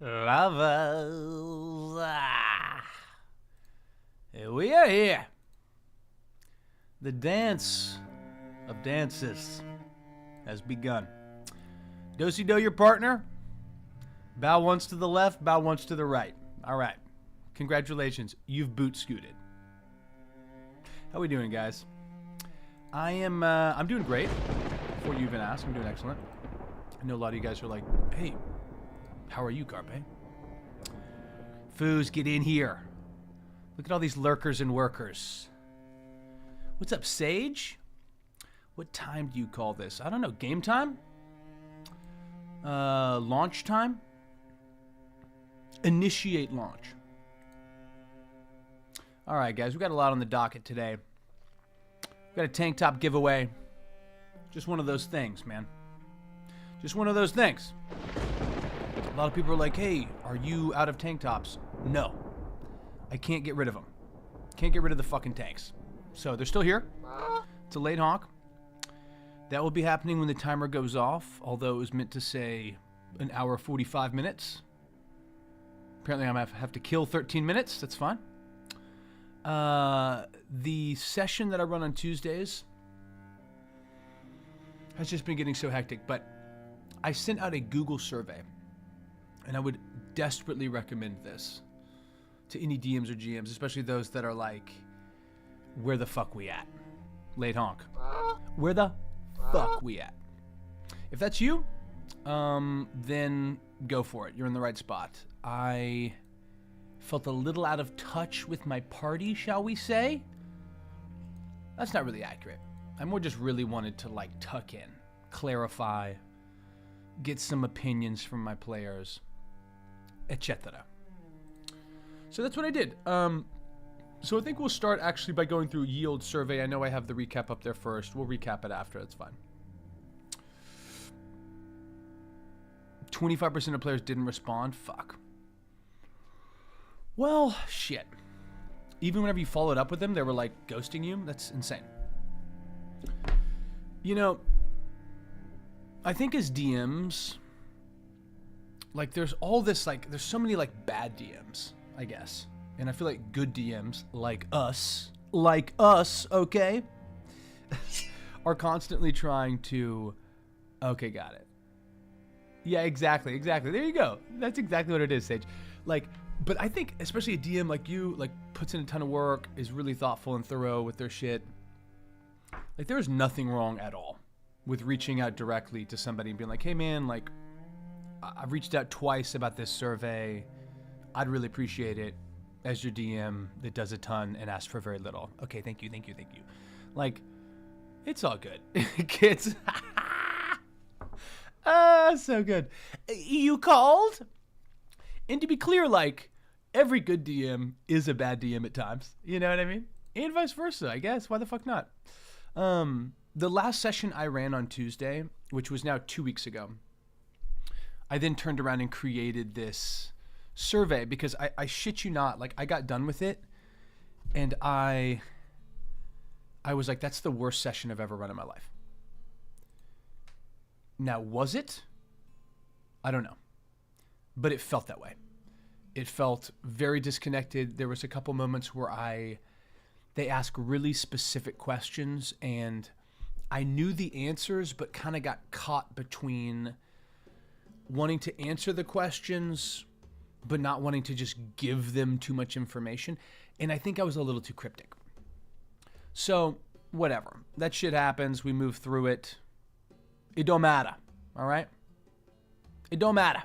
Lovers. We are here. The dance of dances has begun. Do-si-do your partner. Bow once to the left, bow once to the right. All right. Congratulations. You've boot scooted. How we doing, guys? I'm doing great. Before you even ask, I'm doing excellent. I know a lot of you guys are like, hey, how are you, Carpe? Foos, get in here. Look at all these lurkers and workers. What's up, Sage? What time do you call this? I don't know. Game time? Launch time? Initiate launch. All right, guys. We got a lot on the docket today. We got a tank top giveaway. Just one of those things, man. Just one of those things. A lot of people are like, hey, are you out of tank tops? No. I can't get rid of them. Can't get rid of the fucking tanks. So they're still here. It's a late honk. That will be happening when the timer goes off, although it was meant to say an hour 45 minutes. Apparently I'm going to have to kill 13 minutes. That's fine. The session that I run on Tuesdays has just been getting so hectic, but I sent out a Google survey, and I would desperately recommend this to any DMs or GMs, especially those that are like, where the fuck we at? Late honk. Where the fuck we at? If that's you, then go for it. You're in the right spot. I felt a little out of touch with my party, shall we say? That's not really accurate. I more just really wanted to like tuck in, clarify, get some opinions from my players, etc. So that's what I did. So I think we'll start actually by going through yield survey. I know I have the recap up there first. We'll recap it after. That's fine. 25% of players didn't respond. Fuck. Well, shit. Even whenever you followed up with them, they were like ghosting you. That's insane. You know, I think as DMs, like there's all this, like there's so many like bad DMs, I guess. And I feel like good DMs like us, okay, are constantly trying to, okay, got it. Yeah, exactly. There you go. That's exactly what it is, Sage. Like, but I think especially a DM like you, like puts in a ton of work, is really thoughtful and thorough with their shit. Like there is nothing wrong at all with reaching out directly to somebody and being like, hey man, like I've reached out twice about this survey. I'd really appreciate it as your DM that does a ton and asks for very little. Okay, thank you. Like, it's all good. Kids. So good. You called? And to be clear, like, every good DM is a bad DM at times. You know what I mean? And vice versa, I guess. Why the fuck not? The last session I ran on Tuesday, which was now 2 weeks ago, I then turned around and created this survey because I shit you not, like I got done with it and I was like, that's the worst session I've ever run in my life. Now, was it? I don't know. But it felt that way. It felt very disconnected. There was a couple moments where they asked really specific questions and I knew the answers, but kind of got caught between wanting to answer the questions, but not wanting to just give them too much information. And I think I was a little too cryptic. So, whatever. That shit happens. We move through it. It don't matter. All right? It don't matter.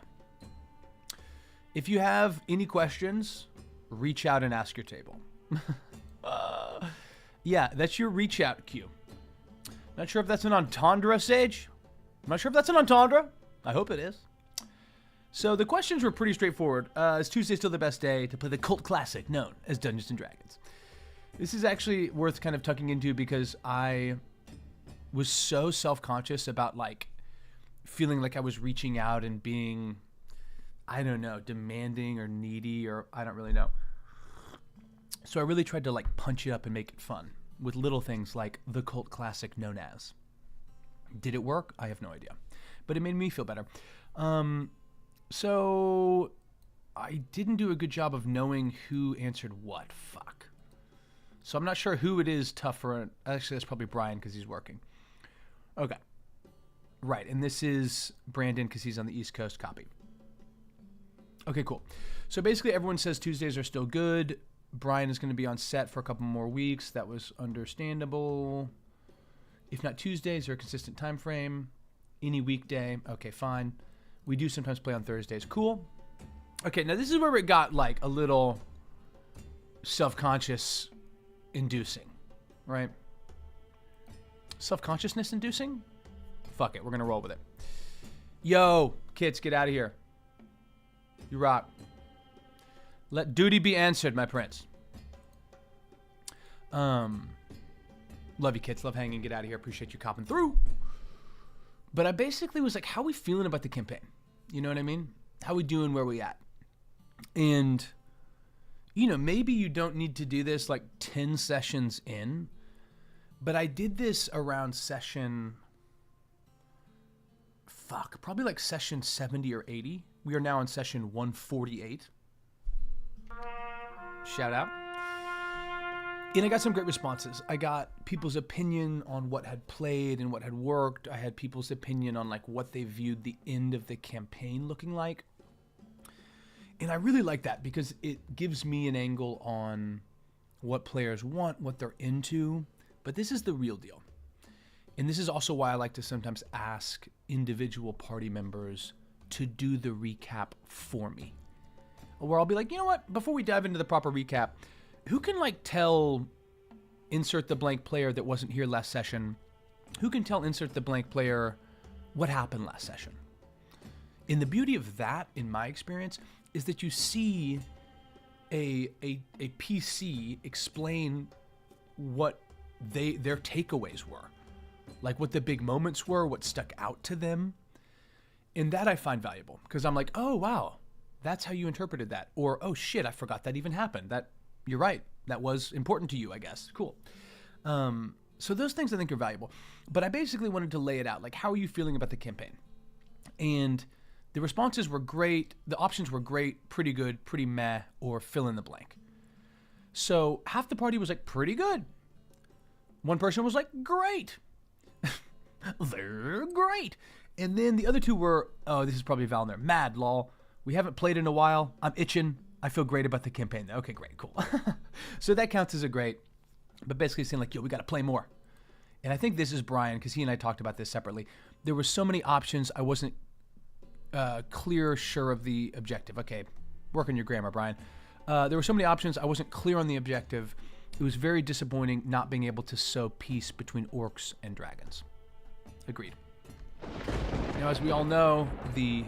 If you have any questions, reach out and ask your table. Yeah, that's your reach out cue. Not sure if that's an entendre, Sage. I'm not sure if that's an entendre. I hope it is. So the questions were pretty straightforward. Is Tuesday still the best day to play the cult classic known as Dungeons & Dragons? This is actually worth kind of tucking into because I was so self-conscious about like feeling like I was reaching out and being, I don't know, demanding or needy or I don't really know. So I really tried to like punch it up and make it fun with little things like the cult classic known as. Did it work? I have no idea. But it made me feel better. So I didn't do a good job of knowing who answered what. Fuck. So I'm not sure who it is tougher. Actually, that's probably Brian because he's working. Okay. Right, and this is Brandon because he's on the East Coast. Copy. Okay, cool. So basically everyone says Tuesdays are still good. Brian is going to be on set for a couple more weeks. That was understandable. If not Tuesdays, or a consistent time frame. Any weekday. Okay, fine. We do sometimes play on Thursdays. Cool. Okay, now this is where it got like a little self-conscious inducing, right? Self-consciousness inducing? Fuck it, we're going to roll with it. Yo, kids, get out of here. You rock. Let duty be answered, my prince. Love you, kids. Love hanging. Get out of here. Appreciate you copping through. But I basically was like, how are we feeling about the campaign? You know what I mean? How we doing? Where we at? And, you know, maybe you don't need to do this like 10 sessions in, but I did this around session, probably like session 70 or 80. We are now on session 148. Shout out. And I got some great responses. I got people's opinion on what had played and what had worked. I had people's opinion on like what they viewed the end of the campaign looking like. And I really like that because it gives me an angle on what players want, what they're into. But this is the real deal. And this is also why I like to sometimes ask individual party members to do the recap for me. Where I'll be like, you know what? Before we dive into the proper recap, who can like tell insert the blank player that wasn't here last session? Who can tell insert the blank player what happened last session? And the beauty of that, in my experience, is that you see a PC explain what their takeaways were, like what the big moments were, what stuck out to them. And that I find valuable because I'm like, oh, wow, that's how you interpreted that. Or, oh, shit, I forgot that even happened. You're right. That was important to you, I guess. Cool. So those things I think are valuable. But I basically wanted to lay it out. Like, how are you feeling about the campaign? And the responses were great. The options were great, pretty good, pretty meh, or fill in the blank. So half the party was like, pretty good. One person was like, great. They're great. And then the other two were, oh, this is probably Valner. Mad, lol. We haven't played in a while. I'm itching. I feel great about the campaign. Okay, great, cool. So that counts as a great, but basically saying like, yo, we got to play more. And I think this is Brian, because he and I talked about this separately. There were so many options, I wasn't sure of the objective. Okay, work on your grammar, Brian. There were so many options, I wasn't clear on the objective. It was very disappointing not being able to sow peace between orcs and dragons. Agreed. Now, as we all know, the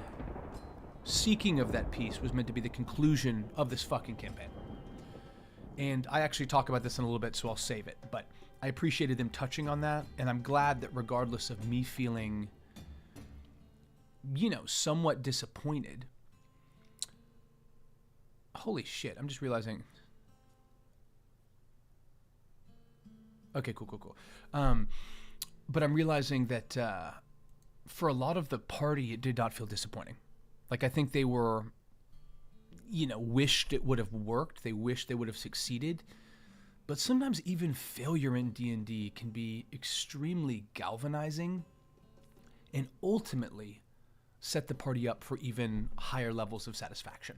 seeking of that peace was meant to be the conclusion of this fucking campaign. And I actually talk about this in a little bit, so I'll save it. But I appreciated them touching on that, and I'm glad that regardless of me feeling, you know, somewhat disappointed. Holy shit, I'm just realizing. Okay, cool. But I'm realizing that for a lot of the party, it did not feel disappointing. Like, I think they were, you know, wished it would have worked. They wished they would have succeeded. But sometimes even failure in D&D can be extremely galvanizing and ultimately set the party up for even higher levels of satisfaction.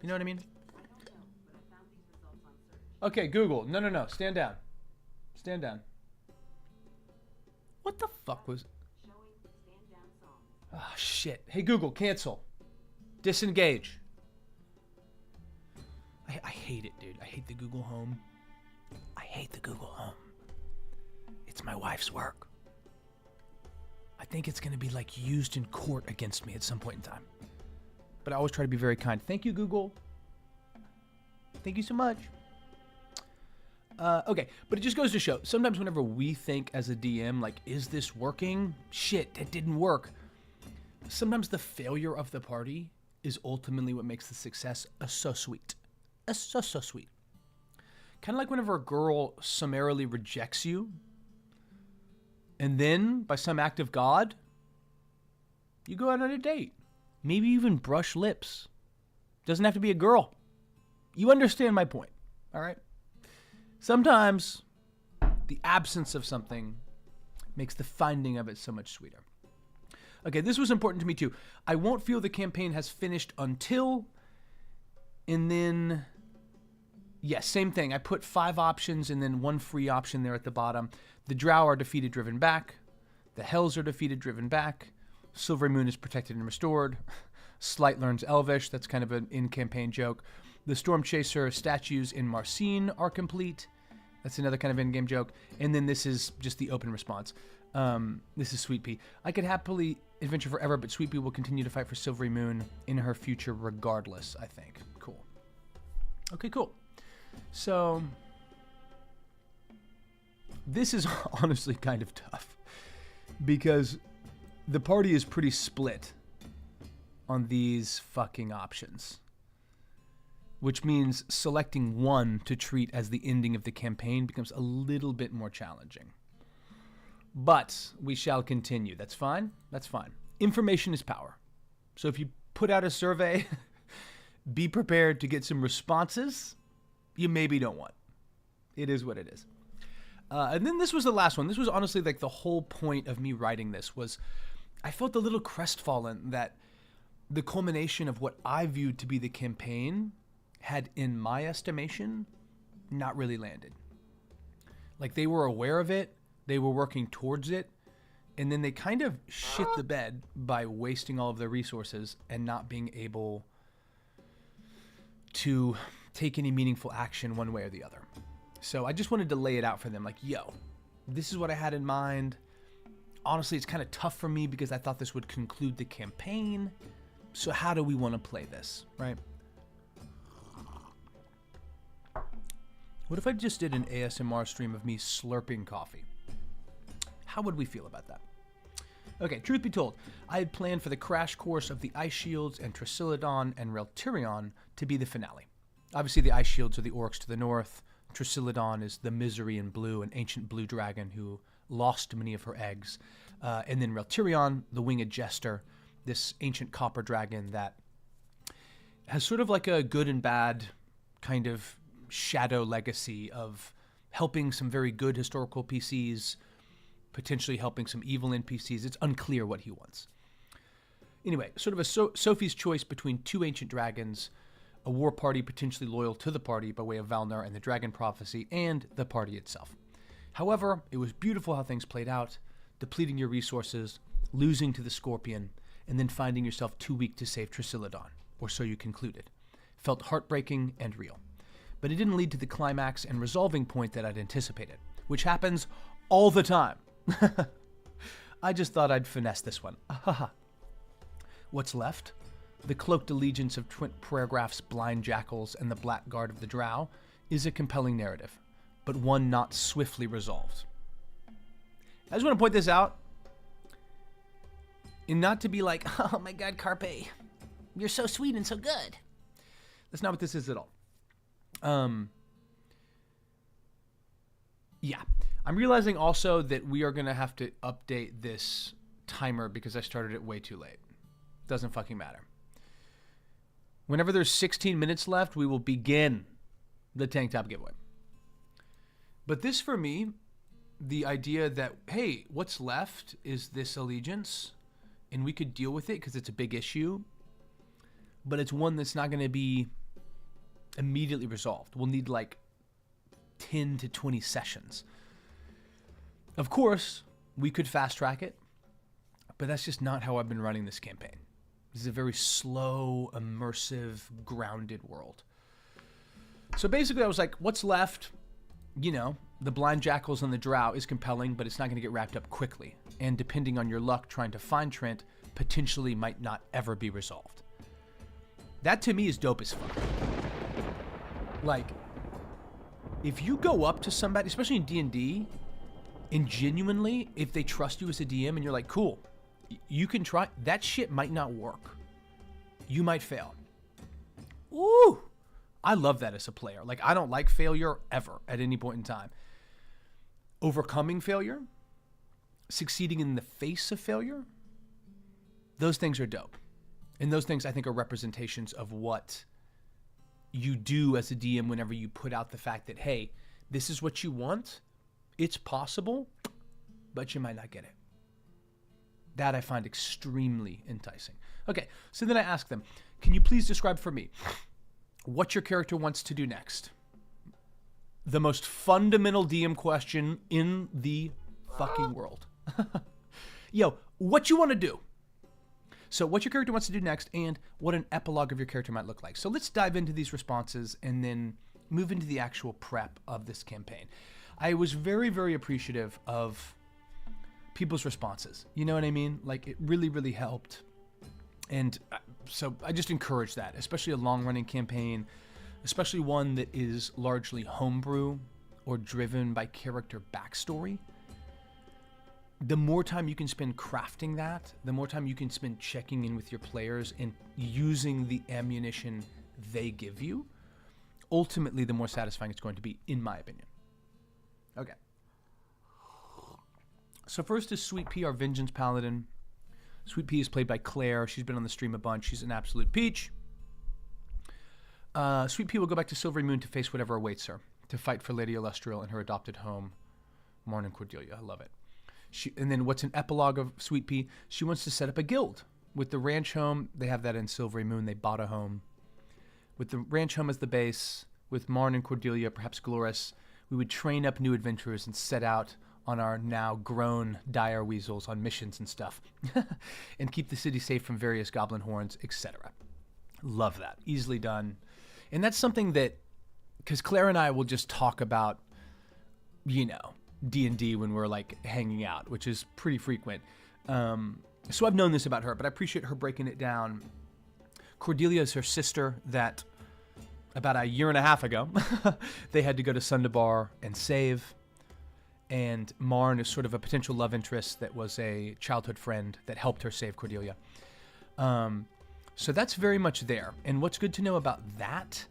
You know what I mean? Okay, Google. No. Stand down. Stand down. What the fuck was... Oh, shit. Hey, Google, cancel. Disengage. I hate it, dude. I hate the Google Home. I hate the Google Home. It's my wife's work. I think it's going to be like used in court against me at some point in time. But I always try to be very kind. Thank you, Google. Thank you so much. Okay, but it just goes to show, sometimes whenever we think as a DM, like, is this working? Shit, that didn't work. Sometimes the failure of the party is ultimately what makes the success so sweet. So sweet. Kind of like whenever a girl summarily rejects you, and then, by some act of God, you go out on a date. Maybe even brush lips. Doesn't have to be a girl. You understand my point, all right? Sometimes the absence of something makes the finding of it so much sweeter. Okay, this was important to me too. I won't feel the campaign has finished until, and then, yes, same thing. I put 5 options and then 1 free option there at the bottom. The Drow are defeated, driven back. The Hells are defeated, driven back. Silvery Moon is protected and restored. Slight learns Elvish. That's kind of an in-campaign joke. The Storm Chaser statues in Marcine are complete. That's another kind of in-game joke. And then this is just the open response. This is Sweet Pea. I could happily adventure forever, but Sweet Pea will continue to fight for Silvery Moon in her future regardless, I think. Cool. Okay, cool. So this is honestly kind of tough because the party is pretty split on these fucking options, which means selecting one to treat as the ending of the campaign becomes a little bit more challenging. But we shall continue. That's fine. That's fine. Information is power. So if you put out a survey, be prepared to get some responses you maybe don't want. It is what it is. And then this was the last one. This was honestly like the whole point of me writing this was I felt a little crestfallen that the culmination of what I viewed to be the campaign had, in my estimation, not really landed. Like they were aware of it, they were working towards it, and then they kind of shit the bed by wasting all of their resources and not being able to take any meaningful action one way or the other. So I just wanted to lay it out for them like, yo, this is what I had in mind. Honestly, it's kind of tough for me because I thought this would conclude the campaign. So how do we want to play this, right? What if I just did an ASMR stream of me slurping coffee? How would we feel about that? Okay, truth be told, I had planned for the crash course of the Ice Shields and Trisiladon and Reltyrion to be the finale. Obviously, the Ice Shields are the orcs to the north. Trisiladon is the Misery in blue, an ancient blue dragon who lost many of her eggs. And then Reltyrion, the Winged Jester, this ancient copper dragon that has sort of like a good and bad kind of shadow legacy of helping some very good historical PCs, potentially helping some evil NPCs. It's unclear what he wants. Anyway, sort of a Sophie's choice between 2 ancient dragons, a war party potentially loyal to the party by way of Valnar and the Dragon Prophecy, and the party itself. However, it was beautiful how things played out, depleting your resources, losing to the Scorpion, and then finding yourself too weak to save Trisiladon, or so you concluded. Felt heartbreaking and real. But it didn't lead to the climax and resolving point that I'd anticipated, which happens all the time. I just thought I'd finesse this one. What's left? The cloaked allegiance of Twin Paragraph's blind jackals and the blackguard of the Drow is a compelling narrative, but one not swiftly resolved. I just want to point this out, and not to be like, oh my god, Carpe, you're so sweet and so good. That's not what this is at all. Yeah. I'm realizing also that we are going to have to update this timer because I started it way too late. Doesn't fucking matter. Whenever there's 16 minutes left, we will begin the tank top giveaway. But this, for me, the idea that, hey, what's left is this allegiance, and we could deal with it because it's a big issue, but it's one that's not going to be immediately resolved. We'll need like 10 to 20 sessions. Of course, we could fast track it, but that's just not how I've been running this campaign. This is a very slow, immersive, grounded world. So basically I was like, what's left? You know, the blind jackals and the drow is compelling, but it's not going to get wrapped up quickly. And depending on your luck trying to find Trent, potentially might not ever be resolved. That to me is dope as fuck. Like, if you go up to somebody, especially in D&D, and genuinely, if they trust you as a DM and you're like, cool, you can try, that shit might not work. You might fail. Ooh, I love that as a player. Like, I don't like failure ever at any point in time. Overcoming failure, succeeding in the face of failure, those things are dope. And those things, I think, are representations of what you do as a DM whenever you put out the fact that, hey, this is what you want. It's possible, but you might not get it. That I find extremely enticing. Okay, so then I ask them, can you please describe for me what your character wants to do next? The most fundamental DM question in the fucking world. Yo, what you want to do? So what your character wants to do next and what an epilogue of your character might look like. So let's dive into these responses and then move into the actual prep of this campaign. I was very, very appreciative of people's responses. You know what I mean? Like, it really, really helped. And so I just encourage that, especially a long-running campaign, especially one that is largely homebrew or driven by character backstory. The more time you can spend crafting that, the more time you can spend checking in with your players and using the ammunition they give you, ultimately the more satisfying it's going to be, in my opinion. Okay. So first is Sweet Pea, our Vengeance Paladin. Sweet Pea is played by Claire. She's been on the stream a bunch. She's an absolute peach. Sweet Pea will go back to Silvery Moon to face whatever awaits her, to fight for Lady Illustrial and her adopted home, Marn and Cordelia. I love it. And then what's an epilogue of Sweet Pea? She wants to set up a guild. With the ranch home, they have that in Silvery Moon. They bought a home. With the ranch home as the base, with Marn and Cordelia, perhaps Glorious, we would train up new adventurers and set out on our now grown dire weasels on missions and stuff and keep the city safe from various goblin horns, etc. Love that. Easily done. And that's something that, because Claire and I will just talk about, you know, D&D when we're like hanging out, which is pretty frequent. So I've known this about her, but I appreciate her breaking it down. Cordelia is her sister that about a year and a half ago, they had to go to Sundabar and save. And Marn is sort of a potential love interest that was a childhood friend that helped her save Cordelia. So that's very much there. And what's good to know about that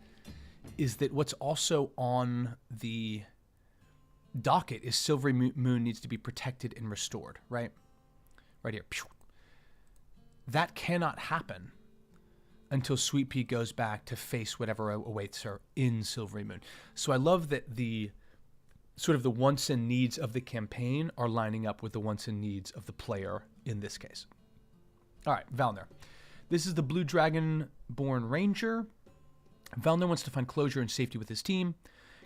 is that what's also on the docket is Silvery Moon needs to be protected and restored, right? Right here. That cannot happen until Sweet Pea goes back to face whatever awaits her in Silvery Moon. So I love that the sort of the wants and needs of the campaign are lining up with the wants and needs of the player in this case. All right, Valner. This is the Blue Dragon-born Ranger. Valner wants to find closure and safety with his team.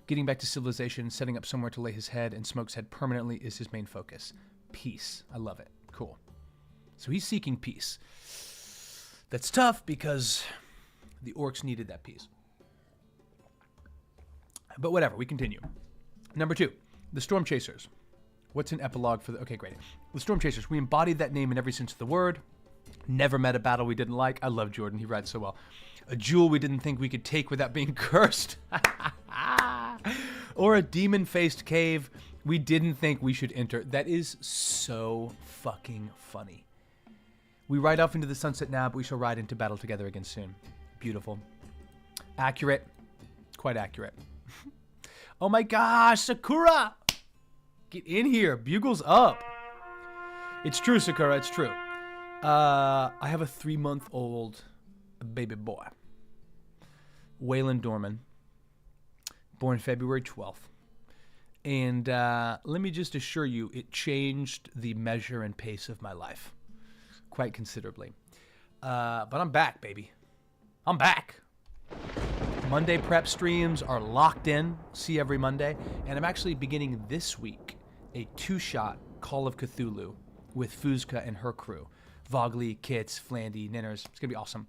Getting back to civilization, setting up somewhere to lay his head and Smoke's head permanently is his main focus. Peace. I love it. Cool. So he's seeking peace. That's tough because the orcs needed that peace. But whatever, we continue. Number 2, the Storm Chasers. What's an epilogue for the... Okay, great. The Storm Chasers. We embodied that name in every sense of the word. Never met a battle we didn't like. I love Jordan. He writes so well. A jewel we didn't think we could take without being cursed. Or a demon-faced cave we didn't think we should enter. That is so fucking funny. We ride off into the sunset now, but we shall ride into battle together again soon. Beautiful. Accurate. Quite accurate. Oh my gosh, Sakura! Get in here. Bugle's up. It's true, Sakura. It's true. I have a 3-month-old baby boy. Waylon Dorman. Born February 12th. And let me just assure you, it changed the measure and pace of my life quite considerably. But I'm back, baby. I'm back. Monday prep streams are locked in. See every Monday. And I'm actually beginning this week a 2-shot Call of Cthulhu with Fuzka and her crew. Vogley, Kits, Flandy, Ninners. It's going to be awesome.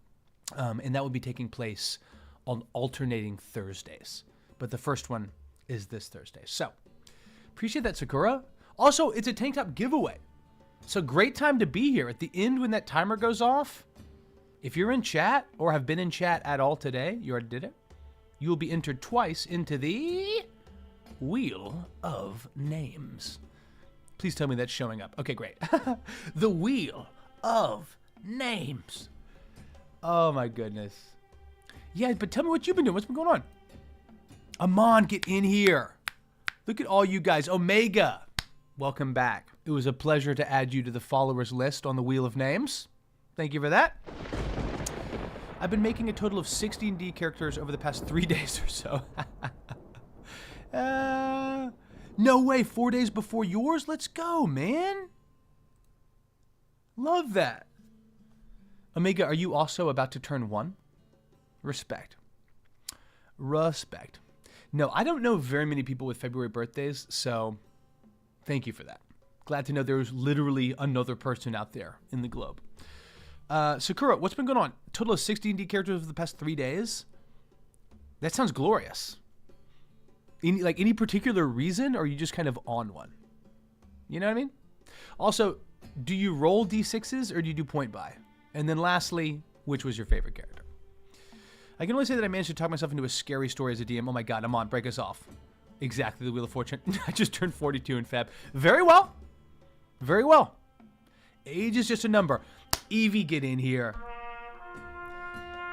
And that will be taking place on alternating Thursdays. But the first one is this Thursday. So, appreciate that, Sakura. Also, it's a tank top giveaway. So, great time to be here. At the end when that timer goes off, if you're in chat or have been in chat at all today, you already did it, you will be entered twice into the Wheel of Names. Please tell me that's showing up. Okay, great. The Wheel of Names. Oh, my goodness. Yeah, but tell me what you've been doing. What's been going on? Amon, get in here. Look at all you guys. Omega, welcome back. It was a pleasure to add you to the followers list on the Wheel of Names. Thank you for that. I've been making a total of 16 D characters over the past 3 days or so. No way, 4 days before yours? Let's go, man. Love that. Omega, are you also about to turn 1? Respect. Respect. No, I don't know very many people with February birthdays, so thank you for that. Glad to know there's literally another person out there in the globe. Sakura, what's been going on? Total of 16 D characters over the past 3 days? That sounds glorious. Any particular reason, or are you just kind of on one? You know what I mean? Also, do you roll D6s or do you do point buy? And then lastly, which was your favorite character? I can only say that I managed to talk myself into a scary story as a DM. Oh my god, Amon, break us off. Exactly, the Wheel of Fortune. I just turned 42 in Feb. Very well. Very well. Age is just a number. Evie, get in here.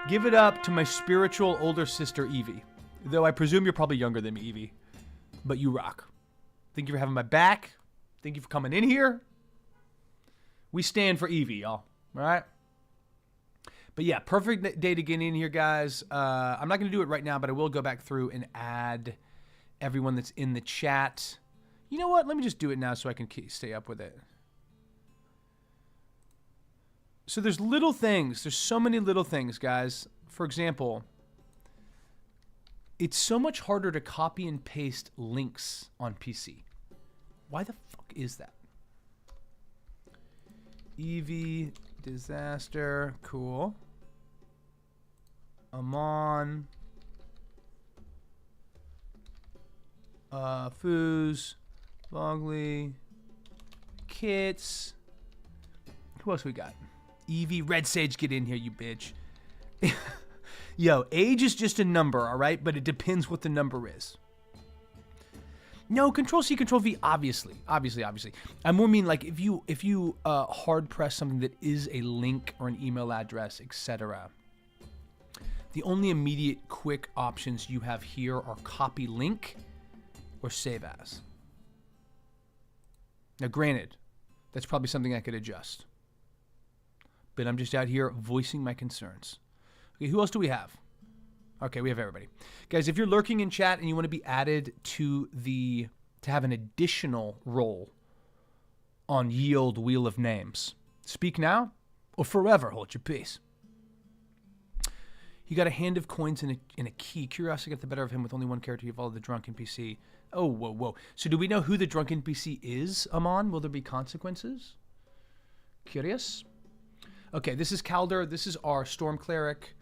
Give it up to my spiritual older sister, Evie. Though I presume you're probably younger than me, Evie. But you rock. Thank you for having my back. Thank you for coming in here. We stand for Evie, y'all. All right? But yeah, perfect day to get in here, guys. I'm not going to do it right now, but I will go back through and add everyone that's in the chat. You know what? Let me just do it now so I can stay up with it. So there's little things. There's so many little things, guys. For example, it's so much harder to copy and paste links on PC. Why the fuck is that? Eevee, disaster, cool. Amon. Foos, Bogley, Kits. Who else we got? Eevee, Red Sage, get in here, you bitch. Yo, age is just a number, all right? But it depends what the number is. No, Control-C, Control-V, obviously. I more mean like if you hard press something that is a link or an email address, etc. The only immediate quick options you have here are copy link or save as. Now, granted, that's probably something I could adjust. But I'm just out here voicing my concerns. Okay, who else do we have? Okay, we have everybody. Guys, if you're lurking in chat and you want to be added to have an additional role on Ye Olde Wheel of Names, speak now or forever hold your peace. He got a hand of coins and a key. Curiosity got the better of him with only one character. He followed the drunk NPC. Oh, whoa. So do we know who the drunk NPC is, Amon? Will there be consequences? Curious? Okay, this is Calder. This is our Storm Cleric.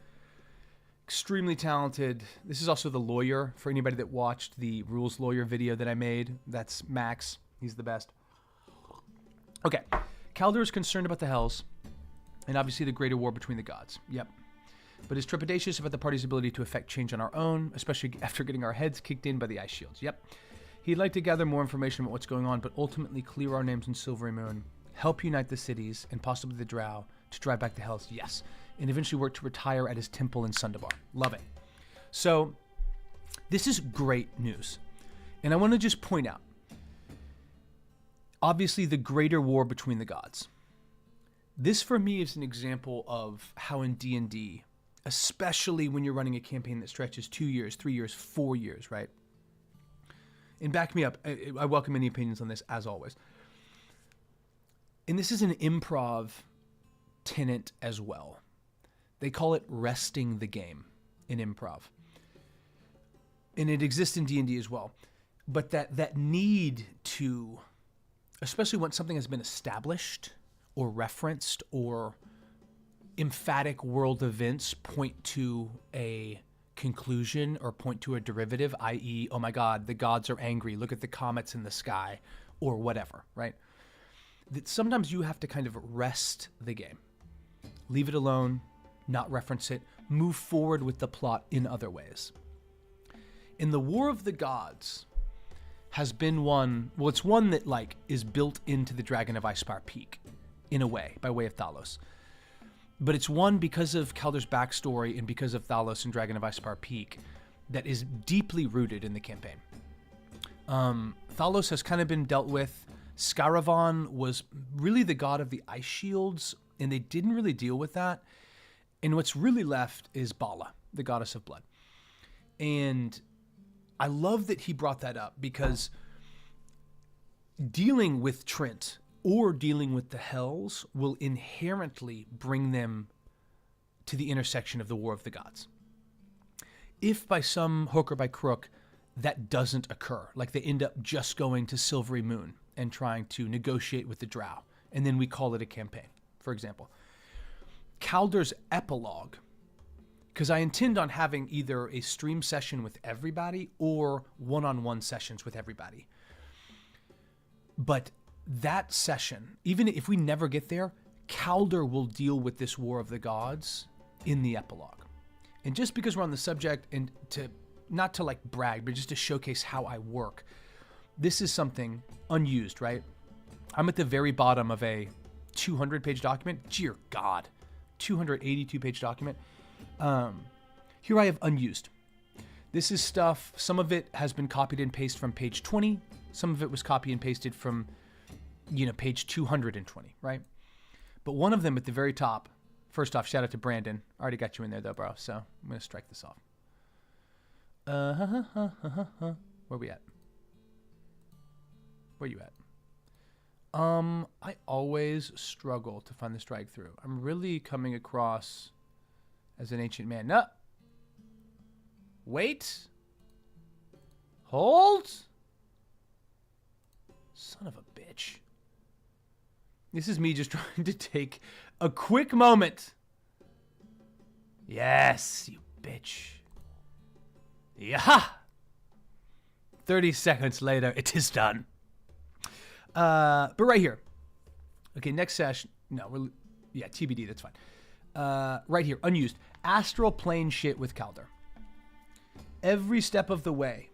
Extremely talented. This is also the lawyer. For anybody that watched the Rules Lawyer video that I made, that's Max. He's the best. Okay, Calder is concerned about the Hells and obviously the greater war between the gods. Yep. But is trepidatious about the party's ability to effect change on our own, especially after getting our heads kicked in by the ice shields. Yep. He'd like to gather more information about what's going on, but ultimately clear our names in Silvery Moon, help unite the cities, and possibly the Drow to drive back the Hells. Yes. And eventually work to retire at his temple in Sundabar. Love it. So, this is great news. And I want to just point out, obviously, the greater war between the gods. This, for me, is an example of how in D&D, especially when you're running a campaign that stretches 2 years, 3 years, 4 years, right? And back me up. I welcome any opinions on this, as always. And this is an improv tenet as well. They call it resting the game in improv. And it exists in D&D as well. But that need to, especially when something has been established or referenced or emphatic world events point to a conclusion or point to a derivative, i.e., oh my God, the gods are angry, look at the comets in the sky, or whatever, right? That sometimes you have to kind of rest the game. Leave it alone, not reference it, move forward with the plot in other ways. In the War of the Gods has been one, well, it's one that like is built into the Dragon of Icespire Peak, in a way, by way of Thalos. But it's one because of Calder's backstory and because of Thalos and Dragon of Icespire Peak that is deeply rooted in the campaign. Thalos has kind of been dealt with. Scaravan was really the god of the ice shields, and they didn't really deal with that. And what's really left is Bala, the goddess of blood. And I love that he brought that up, because dealing with Trent or dealing with the Hells will inherently bring them to the intersection of the War of the Gods. If by some hook or by crook that doesn't occur, like they end up just going to Silvery Moon and trying to negotiate with the Drow, and then we call it a campaign, for example. Calder's epilogue, because I intend on having either a stream session with everybody or one-on-one sessions with everybody. But that session, even if we never get there, Calder will deal with this War of the Gods in the epilogue. And just because we're on the subject, and to not to like brag, but just to showcase how I work, this is something unused, right? I'm at the very bottom of a 200-page document. Dear God, 282-page document. Here I have unused. This is stuff, some of it has been copied and pasted from page 20. Some of it was copy and pasted from, page 220, right? But one of them at the very top, first off, shout out to Brandon. I already got you in there though, bro. So I'm going to strike this off. Where we at? Where you at? I always struggle to find the strike through. I'm really coming across as an ancient man. No. Wait. Hold. Son of a bitch. This is me just trying to take a quick moment. Yes, you bitch. Yeah. 30 seconds later, it is done. But right here. Okay, next session. No, TBD, that's fine. Right here, unused. Astral plane shit with Calder. Every step of the way,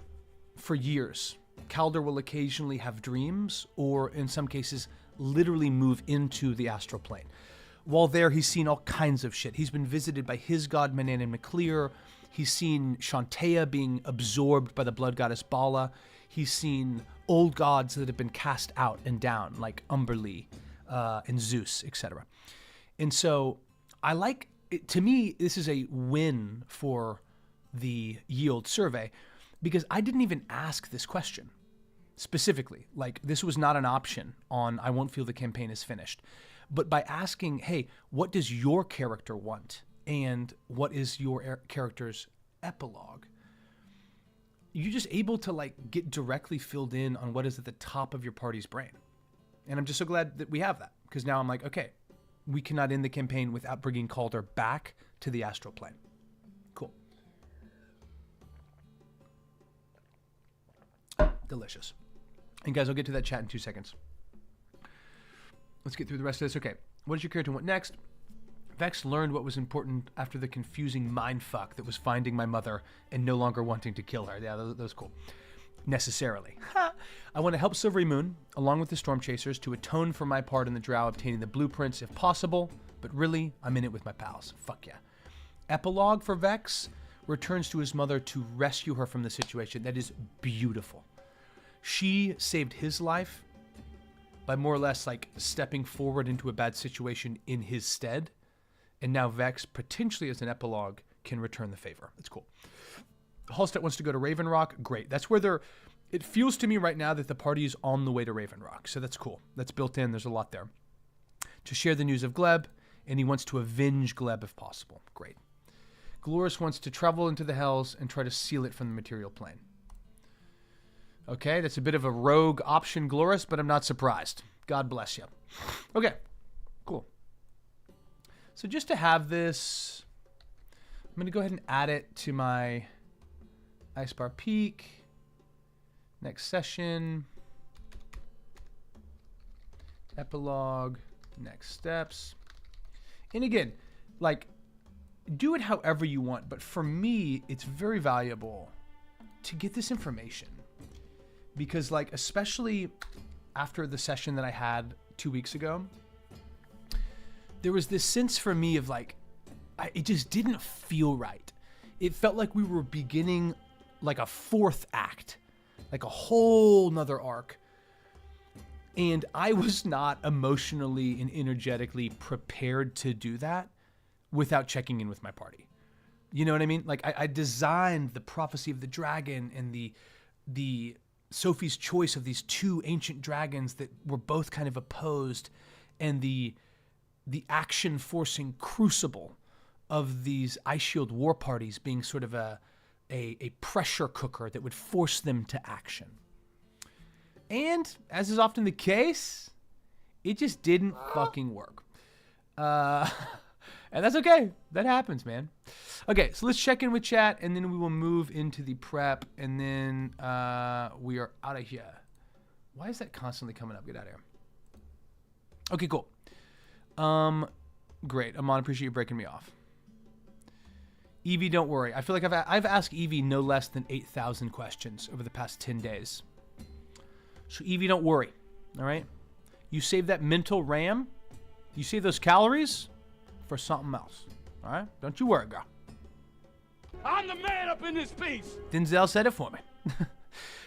for years, Calder will occasionally have dreams, or in some cases, literally move into the astral plane. While there, he's seen all kinds of shit. He's been visited by his god, Manan and McClear. He's seen Shantea being absorbed by the blood goddess Bala. He's seen old gods that have been cast out and down, like Umberlee and Zeus, etc. And so I like, to me, this is a win for the yield survey, because I didn't even ask this question specifically. Like, this was not an option on I won't feel the campaign is finished. But by asking, hey, what does your character want? And what is your character's epilogue? You're just able to like get directly filled in on what is at the top of your party's brain. And I'm just so glad that we have that, because now I'm like, okay, we cannot end the campaign without bringing Calder back to the astral plane. Cool. Delicious. And guys, I'll get to that chat in 2 seconds. Let's get through the rest of this. Okay, what does your character want next? Vex learned what was important after the confusing mindfuck that was finding my mother and no longer wanting to kill her. Yeah, that was cool. Necessarily. I want to help Silvery Moon, along with the Storm Chasers, to atone for my part in the Drow obtaining the blueprints if possible, but really, I'm in it with my pals. Fuck yeah. Epilogue for Vex returns to his mother to rescue her from the situation. That is beautiful. She saved his life by more or less like stepping forward into a bad situation in his stead. And now Vex, potentially as an epilogue, can return the favor. It's cool. Halstead wants to go to Raven Rock. Great. That's where it feels to me right now that the party is on the way to Raven Rock. So that's cool. That's built in. There's a lot there. To share the news of Gleb, and he wants to avenge Gleb if possible. Great. Glorus wants to travel into the Hells and try to seal it from the material plane. Okay, that's a bit of a rogue option, Glorus, but I'm not surprised. God bless you. Okay, cool. So just to have this, I'm going to go ahead and add it to my Icebar Peak. Next session. Epilogue. Next steps. And again, like, do it however you want. But for me, it's very valuable to get this information. Because, like, especially after the session that I had 2 weeks ago, there was this sense for me of, like, it just didn't feel right. It felt like we were beginning, like, a fourth act. Like, a whole nother arc. And I was not emotionally and energetically prepared to do that without checking in with my party. You know what I mean? Like I designed the prophecy of the dragon and the Sophie's choice of these two ancient dragons that were both kind of opposed, and the action forcing crucible of these Ice Shield war parties being sort of a pressure cooker that would force them to action. And as is often the case, it just didn't fucking work. And that's okay. That happens, man. Okay, so let's check in with chat, and then we will move into the prep, and then we are out of here. Why is that constantly coming up? Get out of here. Okay, cool. Great. Amon, appreciate you breaking me off. Evie, don't worry. I feel like I've asked Evie no less than 8,000 questions over the past 10 days. So Evie, don't worry. All right? You save that mental RAM. You save those calories for something else. All right? Don't you worry, girl. I'm the man up in this piece. Denzel said it for me.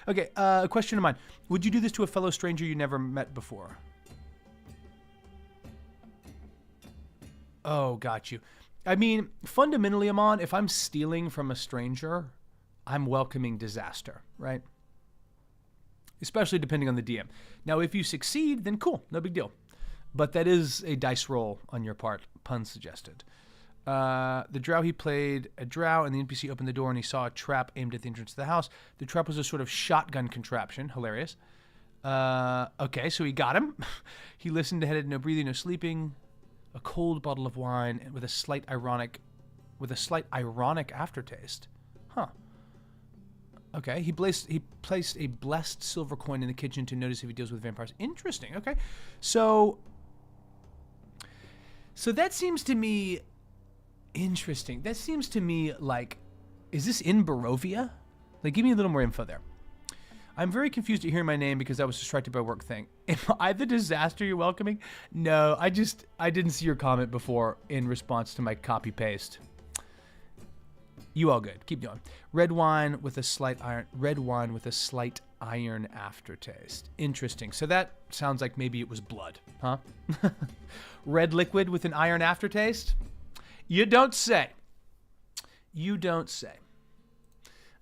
Okay, a question of mine. Would you do this to a fellow stranger you never met before? Oh, got you. I mean, fundamentally, Amon, if I'm stealing from a stranger, I'm welcoming disaster, right? Especially depending on the DM. Now, if you succeed, then cool, no big deal. But that is a dice roll on your part, pun suggested. The drow, he played a drow, and the NPC opened the door and he saw a trap aimed at the entrance to the house. The trap was a sort of shotgun contraption. Hilarious. Okay, so he got him. He listened to headed, no breathing, no sleeping. A cold bottle of wine with a slight ironic aftertaste. Huh. Okay, he placed a blessed silver coin in the kitchen to notice if he deals with vampires. Interesting. Okay, so that seems to me interesting. That seems to me like, is this in Barovia? Like, give me a little more info there. I'm very confused at hearing my name because I was distracted by a work thing. Am I the disaster you're welcoming? No, I didn't see your comment before in response to my copy paste. You all good. Keep going. Red wine with a slight iron aftertaste. Interesting. So that sounds like maybe it was blood, huh? Red liquid with an iron aftertaste? You don't say. You don't say.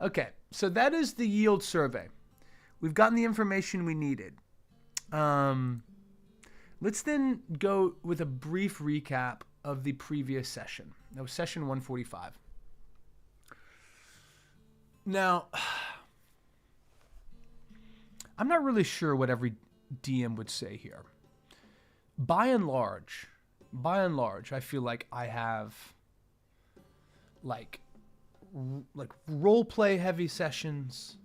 Okay, so that is the yield survey. We've gotten the information we needed. Let's then go with a brief recap of the previous session. That was session 145. Now, I'm not really sure what every DM would say here. By and large, I feel like I have like role play heavy sessions,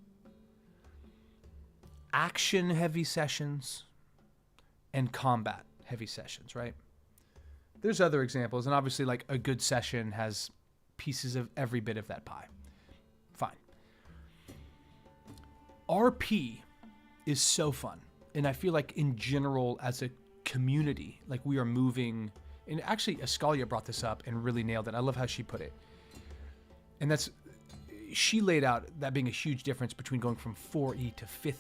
action heavy sessions, and combat heavy sessions, right? There's other examples, and obviously like a good session has pieces of every bit of that pie. Fine. RP is so fun, and I feel like in general as a community, like we are moving, and actually Ascalia brought this up and really nailed it. I love how she put it. And she laid out that being a huge difference between going from 4E to 5E,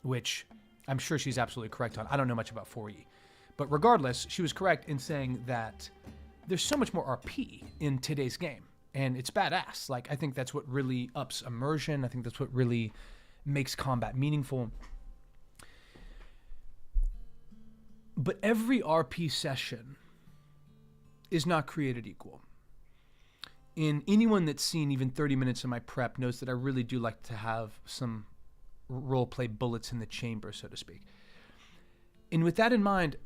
which I'm sure she's absolutely correct on. I don't know much about 4E. But regardless, she was correct in saying that there's so much more RP in today's game. And it's badass. Like, I think that's what really ups immersion. I think that's what really makes combat meaningful. But every RP session is not created equal. And anyone that's seen even 30 minutes of my prep knows that I really do like to have some roleplay bullets in the chamber, so to speak. And with that in mind,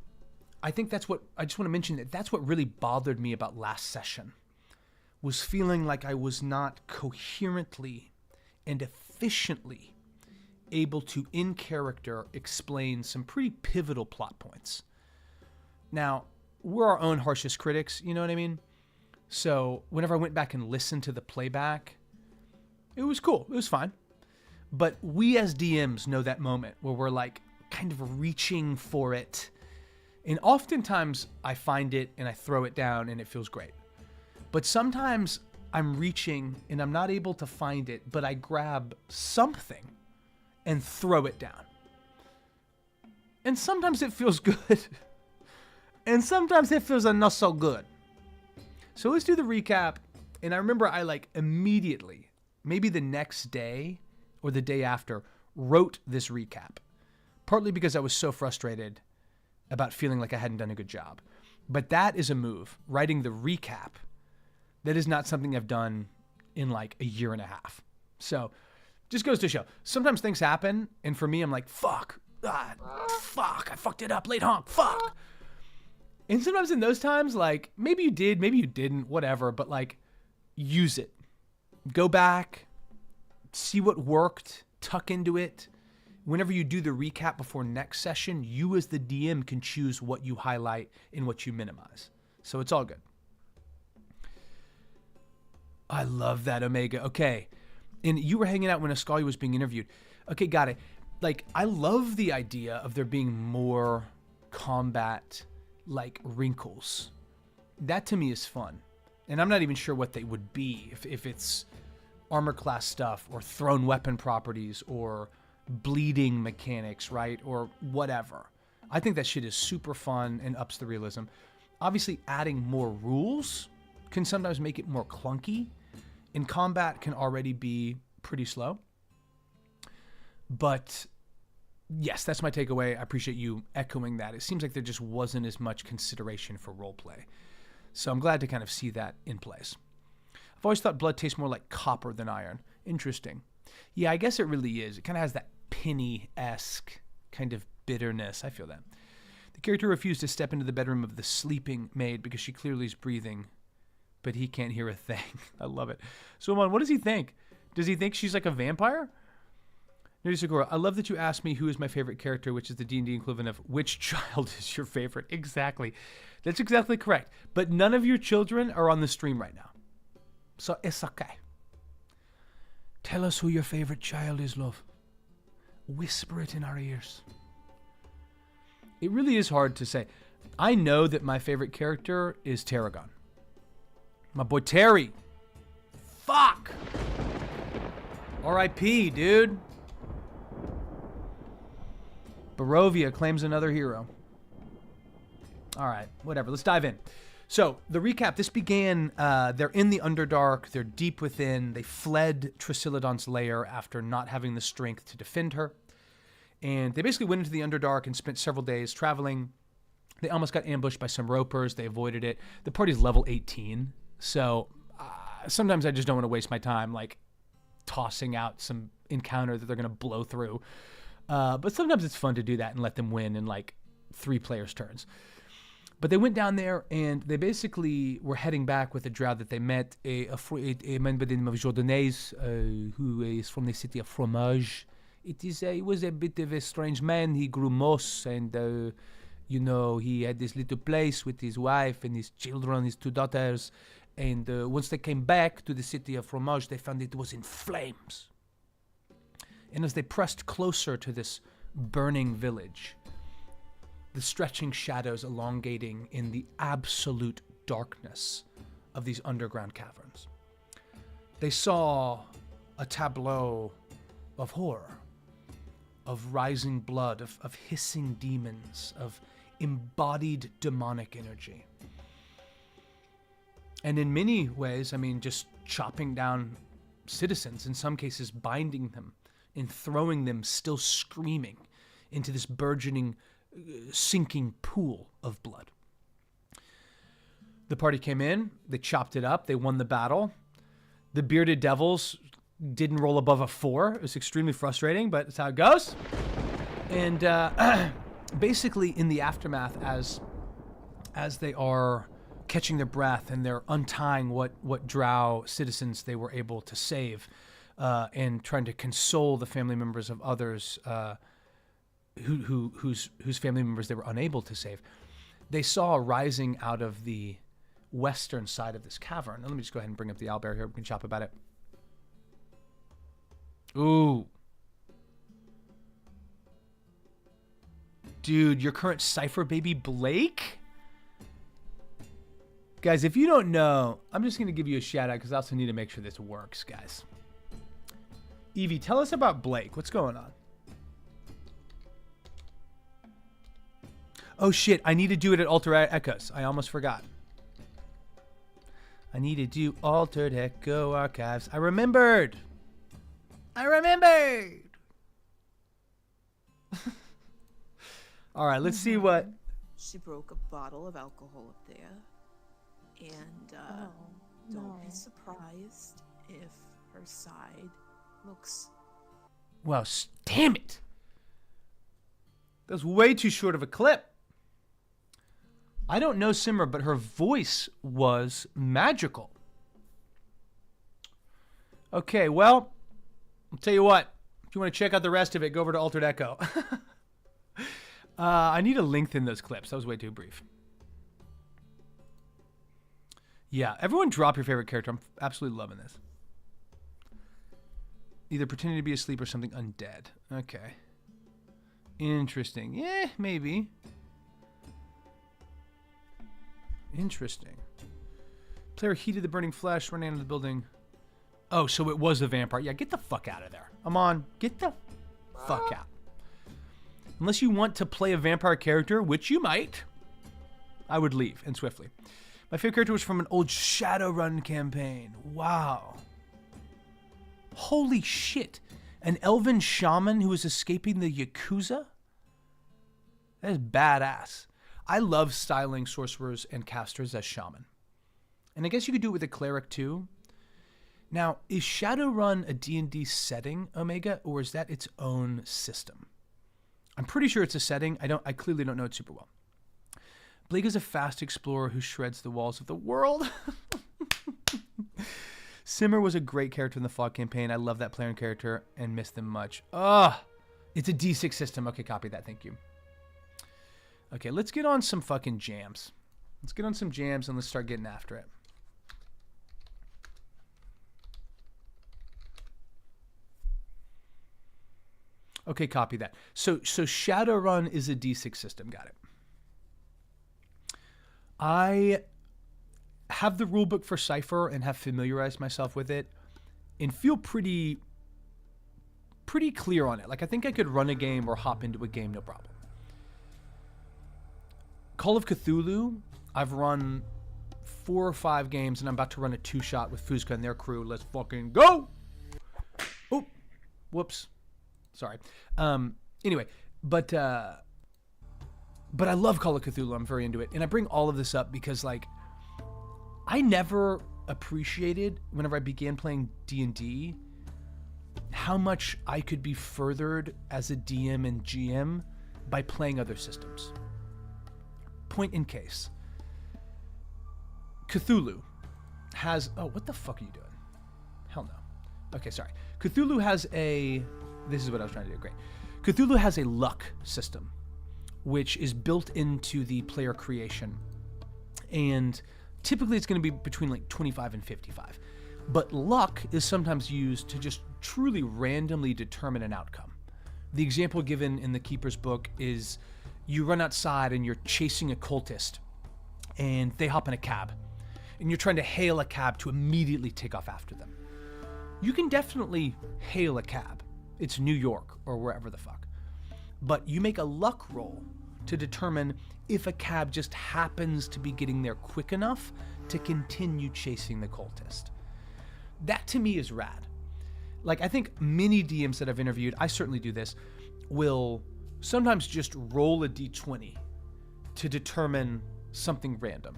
I think I just want to mention that's what really bothered me about last session, was feeling like I was not coherently and efficiently able to, in character, explain some pretty pivotal plot points. Now, we're our own harshest critics, you know what I mean? So whenever I went back and listened to the playback, it was cool. It was fine. But we as DMs know that moment where we're like kind of reaching for it. And oftentimes I find it and I throw it down and it feels great. But sometimes I'm reaching and I'm not able to find it, but I grab something and throw it down. And sometimes it feels good. And sometimes it feels not so good. So let's do the recap. And I remember I like immediately, maybe the next day or the day after, wrote this recap. Partly because I was so frustrated about feeling like I hadn't done a good job. But that is a move, writing the recap. That is not something I've done in like a year and a half. So just goes to show. Sometimes things happen, and for me, I'm like, fuck, I fucked it up, late honk, fuck. And sometimes in those times, like, maybe you did, maybe you didn't, whatever, but like, use it. Go back, see what worked, tuck into it. Whenever you do the recap before next session, you as the DM can choose what you highlight and what you minimize. So it's all good. I love that, Omega. Okay. And you were hanging out when Ascalia was being interviewed. Okay, got it. Like, I love the idea of there being more combat, like, wrinkles. That to me is fun. And I'm not even sure what they would be, if it's armor class stuff or thrown weapon properties or bleeding mechanics, right? Or whatever. I think that shit is super fun and ups the realism. Obviously, adding more rules can sometimes make it more clunky. And combat can already be pretty slow. But yes, that's my takeaway. I appreciate you echoing that. It seems like there just wasn't as much consideration for roleplay. So I'm glad to kind of see that in place. I've always thought blood tastes more like copper than iron. Interesting. Yeah, I guess it really is. It kind of has that penny-esque kind of bitterness. I feel that. The character refused to step into the bedroom of the sleeping maid because she clearly is breathing, but he can't hear a thing. I love it. So, Amon, what does he think? Does he think she's like a vampire? Nerdy Sakura, I love that you asked me who is my favorite character, which is the D&D equivalent of which child is your favorite. Exactly. That's exactly correct. But none of your children are on the stream right now. So it's okay. Tell us who your favorite child is, love. Whisper it in our ears. It really is hard to say. I know that my favorite character is Tarragon. My boy Terry. Fuck. R.I.P., dude. Barovia claims another hero. All right, whatever. Let's dive in. So, the recap. This began, they're in the Underdark. They're deep within. They fled Trisillodon's lair after not having the strength to defend her. And they basically went into the Underdark and spent several days traveling. They almost got ambushed by some ropers. They avoided it. The party's level 18. So, sometimes I just don't want to waste my time, like, tossing out some encounter that they're going to blow through. But sometimes it's fun to do that and let them win in, like, 3 players' turns. But they went down there, and they basically were heading back with a drow that they met, a man by the name of Jordanese, who is from the city of Fromage. He was a bit of a strange man. He grew moss, and, he had this little place with his wife and his children, his 2 daughters. And once they came back to the city of Fromage, they found it was in flames. And as they pressed closer to this burning village, the stretching shadows elongating in the absolute darkness of these underground caverns, they saw a tableau of horror, of rising blood, of hissing demons, of embodied demonic energy. And in many ways, I mean, just chopping down citizens, in some cases binding them and throwing them still screaming into this burgeoning, sinking pool of blood. The party came in, they chopped it up, they won the battle. The bearded devils didn't roll above a 4. It was extremely frustrating, but that's how it goes. And basically in the aftermath, as they are catching their breath and they're untying what drow citizens they were able to save, and trying to console the family members of others whose family members they were unable to save, they saw rising out of the western side of this cavern. Now, let me just go ahead and bring up the owlbear here. We can chop about it. Ooh. Dude, your current Cypher baby Blake? Guys, if you don't know, I'm just going to give you a shout out because I also need to make sure this works, guys. Evie, tell us about Blake. What's going on? Oh shit, I need to do it at Alter Echoes. I almost forgot. I need to do Altered Echo Archives. I remembered. I remembered. All right, let's see what. She broke a bottle of alcohol up there. And don't be surprised if her side looks... Well, damn it. That was way too short of a clip. I don't know Simmer, but her voice was magical. Okay, well, I'll tell you what. If you want to check out the rest of it, go over to Altered Echo. I need to lengthen those clips. That was way too brief. Yeah, everyone drop your favorite character. I'm absolutely loving this. Either pretending to be asleep or something undead. Okay. Interesting. Yeah, maybe. Interesting. Player heated the burning flesh, running out of the building. Oh, so it was a vampire. Yeah, get the fuck out of there. I'm on. Get the fuck out. Unless you want to play a vampire character, which you might, I would leave, and swiftly. My favorite character was from an old Shadowrun campaign. Wow. Holy shit. An elven shaman who was escaping the Yakuza? That is badass. I love styling sorcerers and casters as shaman. And I guess you could do it with a cleric too. Now, is Shadowrun a D&D setting, Omega, or is that its own system? I'm pretty sure it's a setting. I clearly don't know it super well. Blake is a fast explorer who shreds the walls of the world. Simmer was a great character in the Fog campaign. I love that player and character and miss them much. Ugh. It's a D6 system. Okay, copy that. Thank you. Okay, let's get on some fucking jams. Let's get on some jams and let's start getting after it. Okay, copy that. So Shadowrun is a D6 system. Got it. I have the rulebook for Cypher and have familiarized myself with it and feel pretty clear on it. Like, I think I could run a game or hop into a game, no problem. Call of Cthulhu, I've run 4 or 5 games, and I'm about to run a 2-shot with Fuzka and their crew. Let's fucking go! Oh, whoops. Sorry. Anyway, but I love Call of Cthulhu. I'm very into it. And I bring all of this up because, like, I never appreciated, whenever I began playing D&D, how much I could be furthered as a DM and GM by playing other systems. Point in case. Cthulhu has... Oh, what the fuck are you doing? Hell no. Okay, sorry. Cthulhu has a... This is what I was trying to do. Great. Cthulhu has a luck system, which is built into the player creation. And typically it's going to be between like 25 and 55. But luck is sometimes used to just truly randomly determine an outcome. The example given in the Keeper's book is you run outside and you're chasing a cultist and they hop in a cab and you're trying to hail a cab to immediately take off after them. You can definitely hail a cab. It's New York or wherever the fuck. But you make a luck roll to determine if a cab just happens to be getting there quick enough to continue chasing the cultist. That to me is rad. Like, I think many DMs that I've interviewed, I certainly do this, will sometimes just roll a d20 to determine something random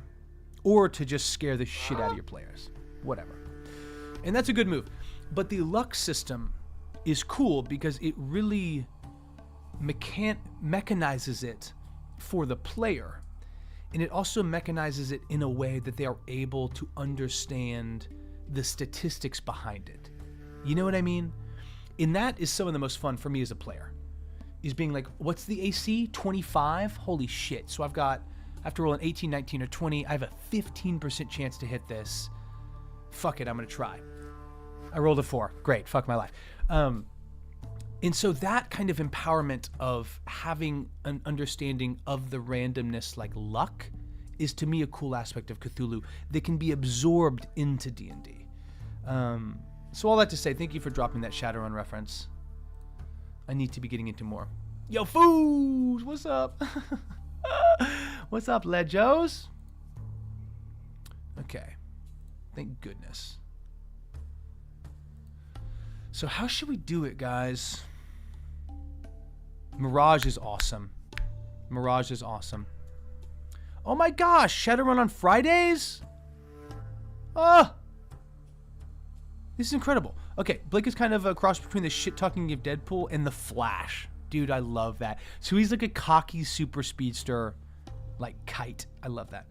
or to just scare the shit out of your players. Whatever. And that's a good move. But the luck system is cool because it really mechanizes it for the player. And it also mechanizes it in a way that they are able to understand the statistics behind it. You know what I mean? And that is some of the most fun for me as a player, is being like, what's the AC? 25? Holy shit. So I have to roll an 18, 19, or 20. I have a 15% chance to hit this. Fuck it, I'm going to try. I rolled a 4. Great, fuck my life. And so that kind of empowerment of having an understanding of the randomness like luck is to me a cool aspect of Cthulhu that can be absorbed into D&D. So all that to say, thank you for dropping that Shadowrun reference. I need to be getting into more. Yo, foos! What's up? What's up, Legos? Okay. Thank goodness. So how should we do it, guys? Mirage is awesome. Mirage is awesome. Oh my gosh, Shadowrun on Fridays? Oh! This is incredible. Okay, Blake is kind of a cross between the shit-talking of Deadpool and the Flash. Dude, I love that. So he's like a cocky super speedster, like Kite. I love that.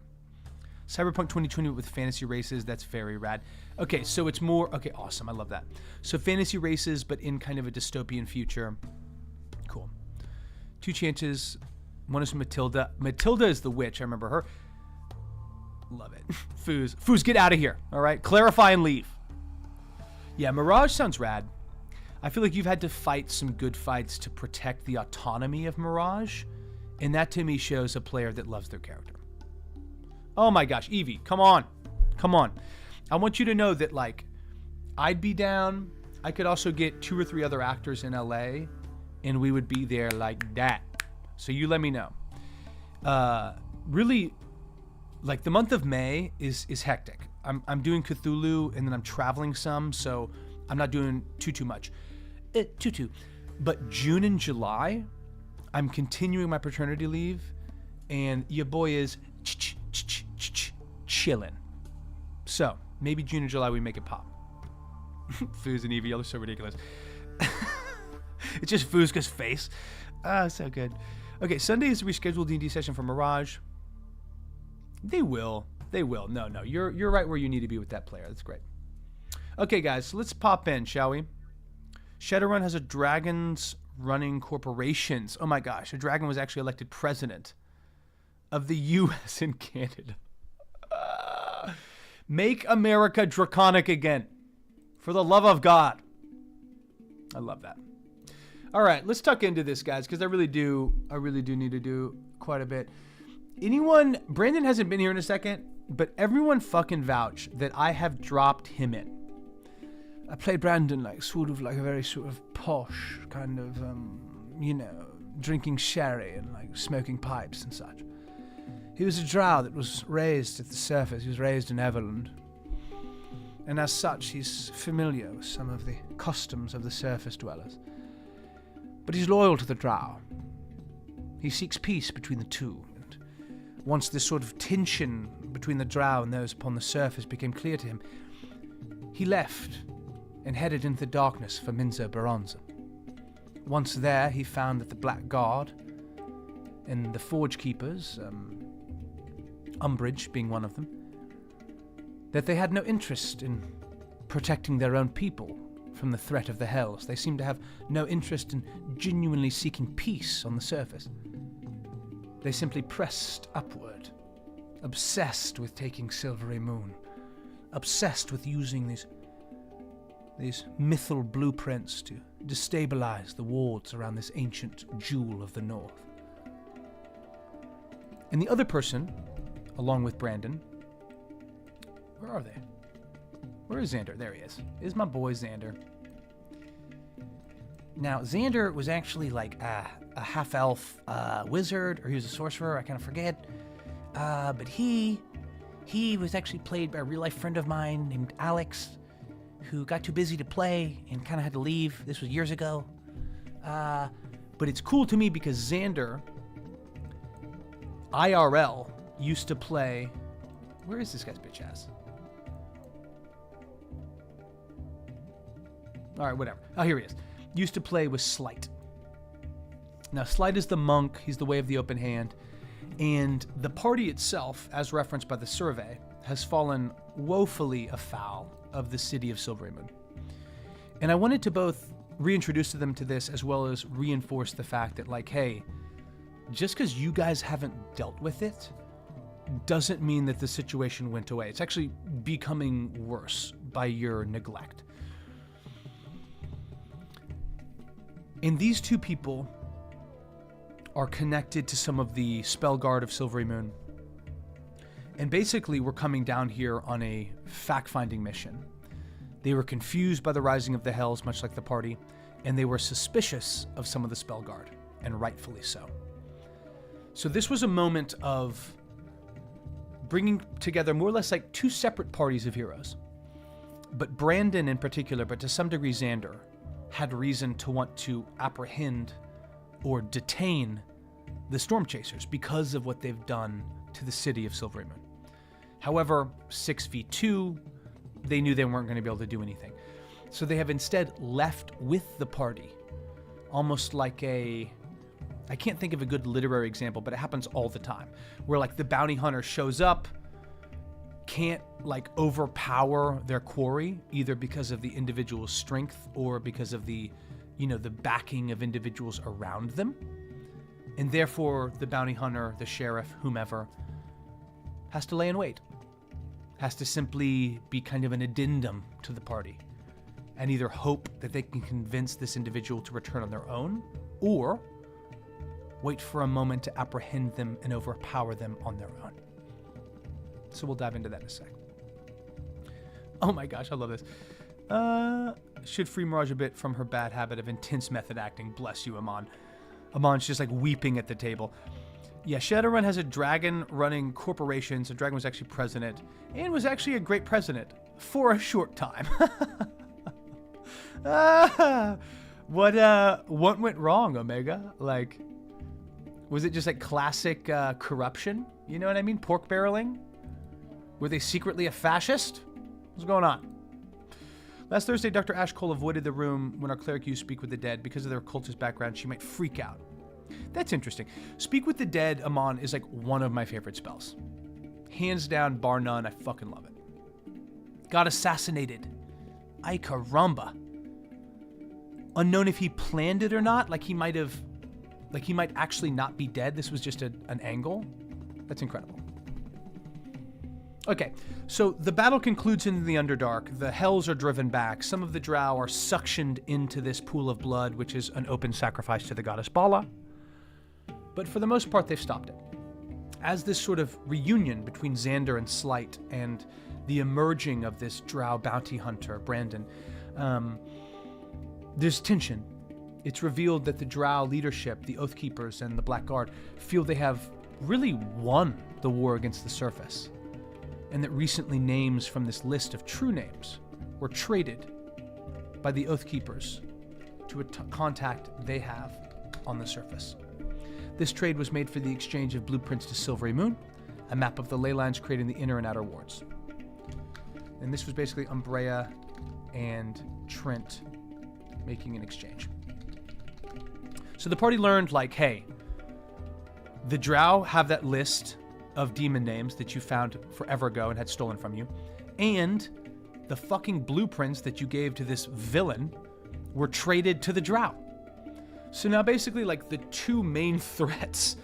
Cyberpunk 2020 with fantasy races, that's very rad. Okay, so it's more, okay, awesome, I love that. So fantasy races, but in kind of a dystopian future. Cool. 2 chances. One is Matilda. Matilda is the witch, I remember her. Love it. Foos, get out of here, all right? Clarify and leave. Yeah, Mirage sounds rad. I feel like you've had to fight some good fights to protect the autonomy of Mirage, and that to me shows a player that loves their character. Oh my gosh, Evie, come on. Come on. I want you to know that, like, I'd be down. I could also get 2 or 3 other actors in LA, and we would be there like that. So you let me know. Really, like, the month of May is hectic. I'm doing Cthulhu, and then I'm traveling some, so I'm not doing too much. But June and July, I'm continuing my paternity leave, and your boy is chilling. So maybe June and July we make it pop. Foos and Evie, y'all are so ridiculous. It's just Fooska's face. Ah, so good. Okay, Sunday is a rescheduled D&D session for Mirage. They will. No, you're right where you need to be with that player. That's great. Okay, guys, so let's pop in, shall we? Shadowrun has a dragons running corporations. Oh my gosh, a dragon was actually elected president of the U.S. and Canada. Make America draconic again. For the love of God. I love that. All right, let's tuck into this, guys, because I really do need to do quite a bit. Brandon hasn't been here in a second, but everyone fucking vouch that I have dropped him in. I played Brandon like a very sort of posh kind of, drinking sherry and like smoking pipes and such. He was a drow that was raised at the surface. He was raised in Everland. And as such, he's familiar with some of the customs of the surface dwellers. But he's loyal to the drow. He seeks peace between the two. And once this sort of tension between the drow and those upon the surface became clear to him, he left and headed into the darkness for Minzo Baronza. Once there, he found that the Black Guard and the Forge Keepers, Umbridge being one of them, that they had no interest in protecting their own people from the threat of the Hells. They seemed to have no interest in genuinely seeking peace on the surface. They simply pressed upward, obsessed with taking Silvery Moon, obsessed with using these mythal blueprints to destabilize the wards around this ancient jewel of the North. And the other person, along with Brandon, where are they? Where is Xander? There he is. Is my boy Xander. Now, Xander was actually like a half-elf wizard, or he was a sorcerer, I kind of forget. But he was actually played by a real-life friend of mine named Alex, who got too busy to play and kind of had to leave. This was years ago. But it's cool to me because Xander, IRL, used to play... Where is this guy's bitch ass? All right, whatever. Oh, here he is. Used to play with Slight. Now, Slight is the monk. He's the way of the open hand. And the party itself, as referenced by the survey, has fallen woefully afoul of the city of Silvery Moon. And I wanted to both reintroduce them to this as well as reinforce the fact that, like, hey, just because you guys haven't dealt with it doesn't mean that the situation went away. It's actually becoming worse by your neglect. And these two people are connected to some of the spell guard of Silvery Moon. And basically, we're coming down here on a fact-finding mission. They were confused by the rising of the Hells, much like the party, and they were suspicious of some of the spell guard, and rightfully so. So this was a moment of bringing together more or less like two separate parties of heroes. But Brandon in particular, but to some degree Xander, had reason to want to apprehend or detain the Storm Chasers because of what they've done to the city of Silvery Moon. However, 6v2, they knew they weren't going to be able to do anything. So they have instead left with the party, almost like I can't think of a good literary example, but it happens all the time, where like the bounty hunter shows up, can't like overpower their quarry, either because of the individual's strength or because of the, the backing of individuals around them. And therefore the bounty hunter, the sheriff, whomever, has to lay in wait, has to simply be kind of an addendum to the party and either hope that they can convince this individual to return on their own, or wait for a moment to apprehend them and overpower them on their own. So we'll dive into that in a sec. Oh my gosh, I love this. Should free Mirage a bit from her bad habit of intense method acting. Bless you, Amon. Amon's just like weeping at the table. Yeah, Shadowrun has a dragon running corporation. So Dragon was actually president and was actually a great president for a short time. What went wrong, Omega? Like, was it just like classic corruption? You know what I mean? Pork barreling? Were they secretly a fascist? What's going on? Last Thursday, Dr. Ash Cole avoided the room when our cleric used Speak with the Dead. Because of their occultist background, she might freak out. That's interesting. Speak with the Dead, Amon, is like one of my favorite spells. Hands down, bar none, I fucking love it. Got assassinated. Ay caramba. Unknown if he planned it or not, like he might actually not be dead. This was just an angle. That's incredible. Okay, so the battle concludes in the Underdark. The Hells are driven back. Some of the Drow are suctioned into this pool of blood, which is an open sacrifice to the goddess Bala. But for the most part, they've stopped it. As this sort of reunion between Xander and Slight and the emerging of this Drow bounty hunter, Brandon, there's tension. It's revealed that the Drow leadership, the Oathkeepers and the Black Guard, feel they have really won the war against the surface, and that recently names from this list of true names were traded by the Oathkeepers to a contact they have on the surface. This trade was made for the exchange of blueprints to Silvery Moon, a map of the ley lines creating the inner and outer wards. And this was basically Umbrea and Trent making an exchange. So the party learned, like, hey, the Drow have that list of demon names that you found forever ago and had stolen from you, and the fucking blueprints that you gave to this villain were traded to the Drow. So now basically, like, the two main threats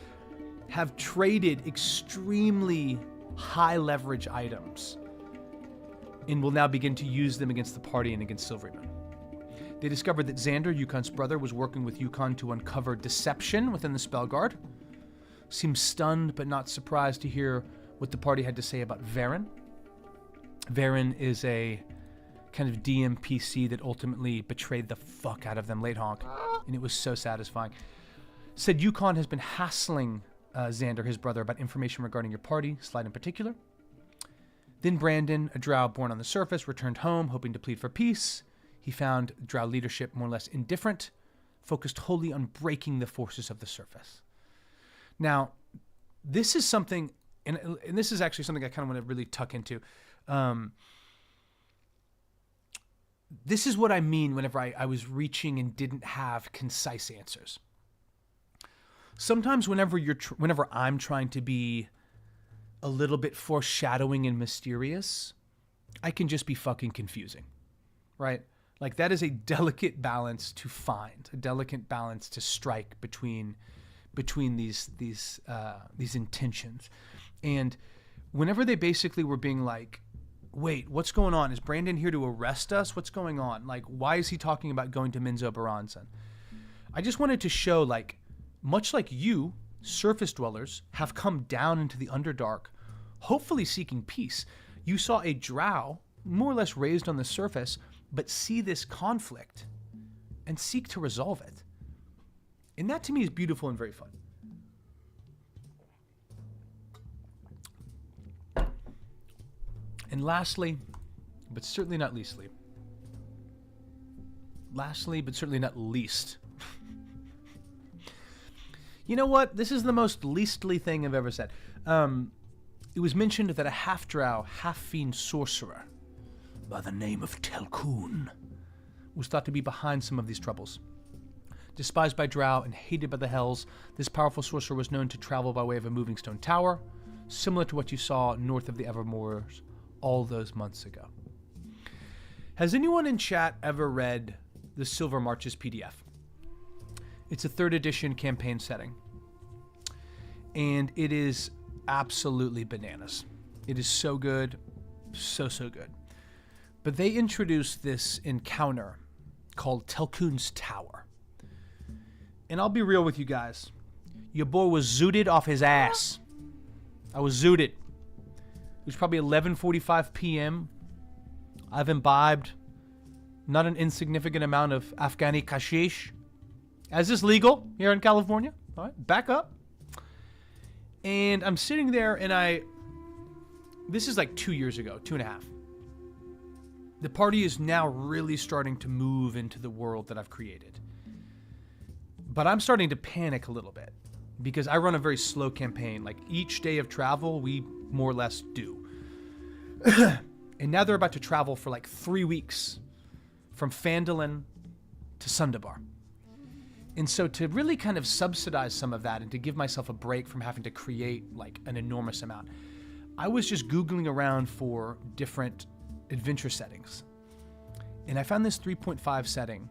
have traded extremely high leverage items and will now begin to use them against the party and against Silvery Moon. They discovered that Xander, Yukon's brother, was working with Yukon to uncover deception within the Spellguard. Seemed stunned but not surprised to hear what the party had to say about Varen. Varen is a kind of DM PC that ultimately betrayed the fuck out of them late honk, and it was so satisfying. Said Yukon has been hassling Xander, his brother, about information regarding your party, Slide in particular. Then Brandon, a Drow born on the surface, returned home, hoping to plead for peace. He found Drow leadership more or less indifferent, focused wholly on breaking the forces of the surface. Now, this is something, and this is actually something I kind of want to really tuck into. This is what I mean whenever I was reaching and didn't have concise answers. Sometimes whenever I'm trying to be a little bit foreshadowing and mysterious, I can just be fucking confusing, right? Like, that is a delicate balance to find, a delicate balance to strike between these intentions. And whenever they basically were being like, wait, what's going on? Is Brandon here to arrest us? What's going on? Like, why is he talking about going to Minzo Baranzan? I just wanted to show, like, much like you, surface dwellers, have come down into the Underdark, hopefully seeking peace. You saw a Drow, more or less raised on the surface, but see this conflict and seek to resolve it. And that to me is beautiful and very fun. And lastly, but certainly not leastly. Lastly, but certainly not least. You know what? This is the most leastly thing I've ever said. It was mentioned that a half-drow, half-fiend sorcerer by the name of Telkun was thought to be behind some of these troubles. Despised by drow and hated by the hells, this powerful sorcerer was known to travel by way of a moving stone tower, similar to what you saw north of the Evermoors all those months ago. Has anyone in chat ever read the Silver Marches PDF? It's a 3rd edition campaign setting, and it is absolutely bananas. It is so good, so good. But they introduced this encounter called Telkun's Tower. And I'll be real with you guys. Your boy was zooted off his ass. I was zooted. It was probably 11:45 p.m. I've imbibed not an insignificant amount of Afghani kashish, as is legal here in California. All right, back up. And I'm sitting there, and this is like 2 years ago, 2.5. The party is now really starting to move into the world that I've created. But I'm starting to panic a little bit because I run a very slow campaign. Like each day of travel, we more or less do. And now they're about to travel for like 3 weeks from Phandalin to Sundabar. And so to really kind of subsidize some of that and to give myself a break from having to create like an enormous amount, I was just Googling around for different adventure settings. And I found this 3.5 setting